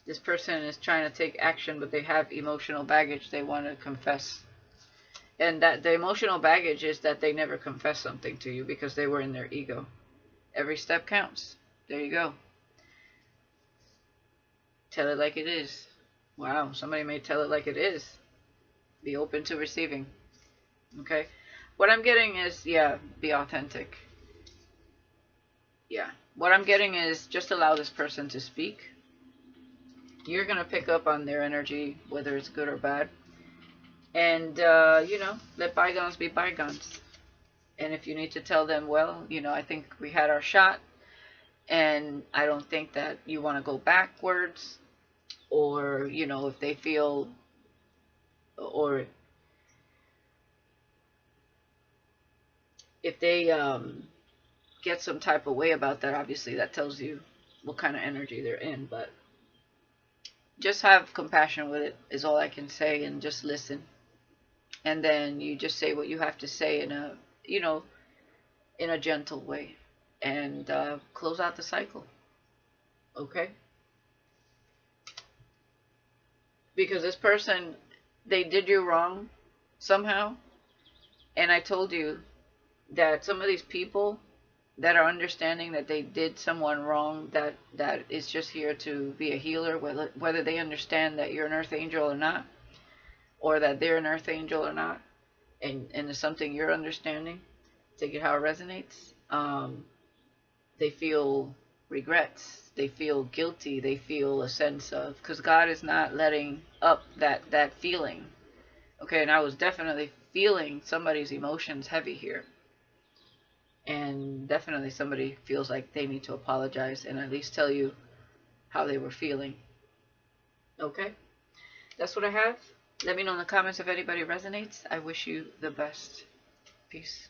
Speaker 1: This person is trying to take action, but they have emotional baggage they want to confess. And that the emotional baggage is that they never confess something to you because they were in their ego. Every step counts. There you go. Tell it like it is. Wow, somebody may tell it like it is. Be open to receiving. Okay? What I'm getting is, yeah, be authentic. Yeah. What I'm getting is just allow this person to speak. You're going to pick up on their energy, whether it's good or bad. And, you know, let bygones be bygones. And if you need to tell them, well, you know, I think we had our shot, and I don't think that you want to go backwards, or, you know, if they feel, or if they get some type of way about that, obviously that tells you what kind of energy they're in. But just have compassion with it is all I can say, and just listen. And then you just say what you have to say in a, you know, in a gentle way, and close out the cycle. Okay? Because this person, they did you wrong somehow. And I told you that some of these people that are understanding that they did someone wrong, that is just here to be a healer, whether they understand that you're an earth angel or not, or that they're an earth angel or not, and it's something you're understanding, take it how it resonates. They feel regrets, they feel guilty, they feel a sense of, because God is not letting up that feeling. Okay, and I was definitely feeling somebody's emotions heavy here. And definitely somebody feels like they need to apologize and at least tell you how they were feeling. Okay? That's what I have. Let me know in the comments if anybody resonates. I wish you the best. Peace.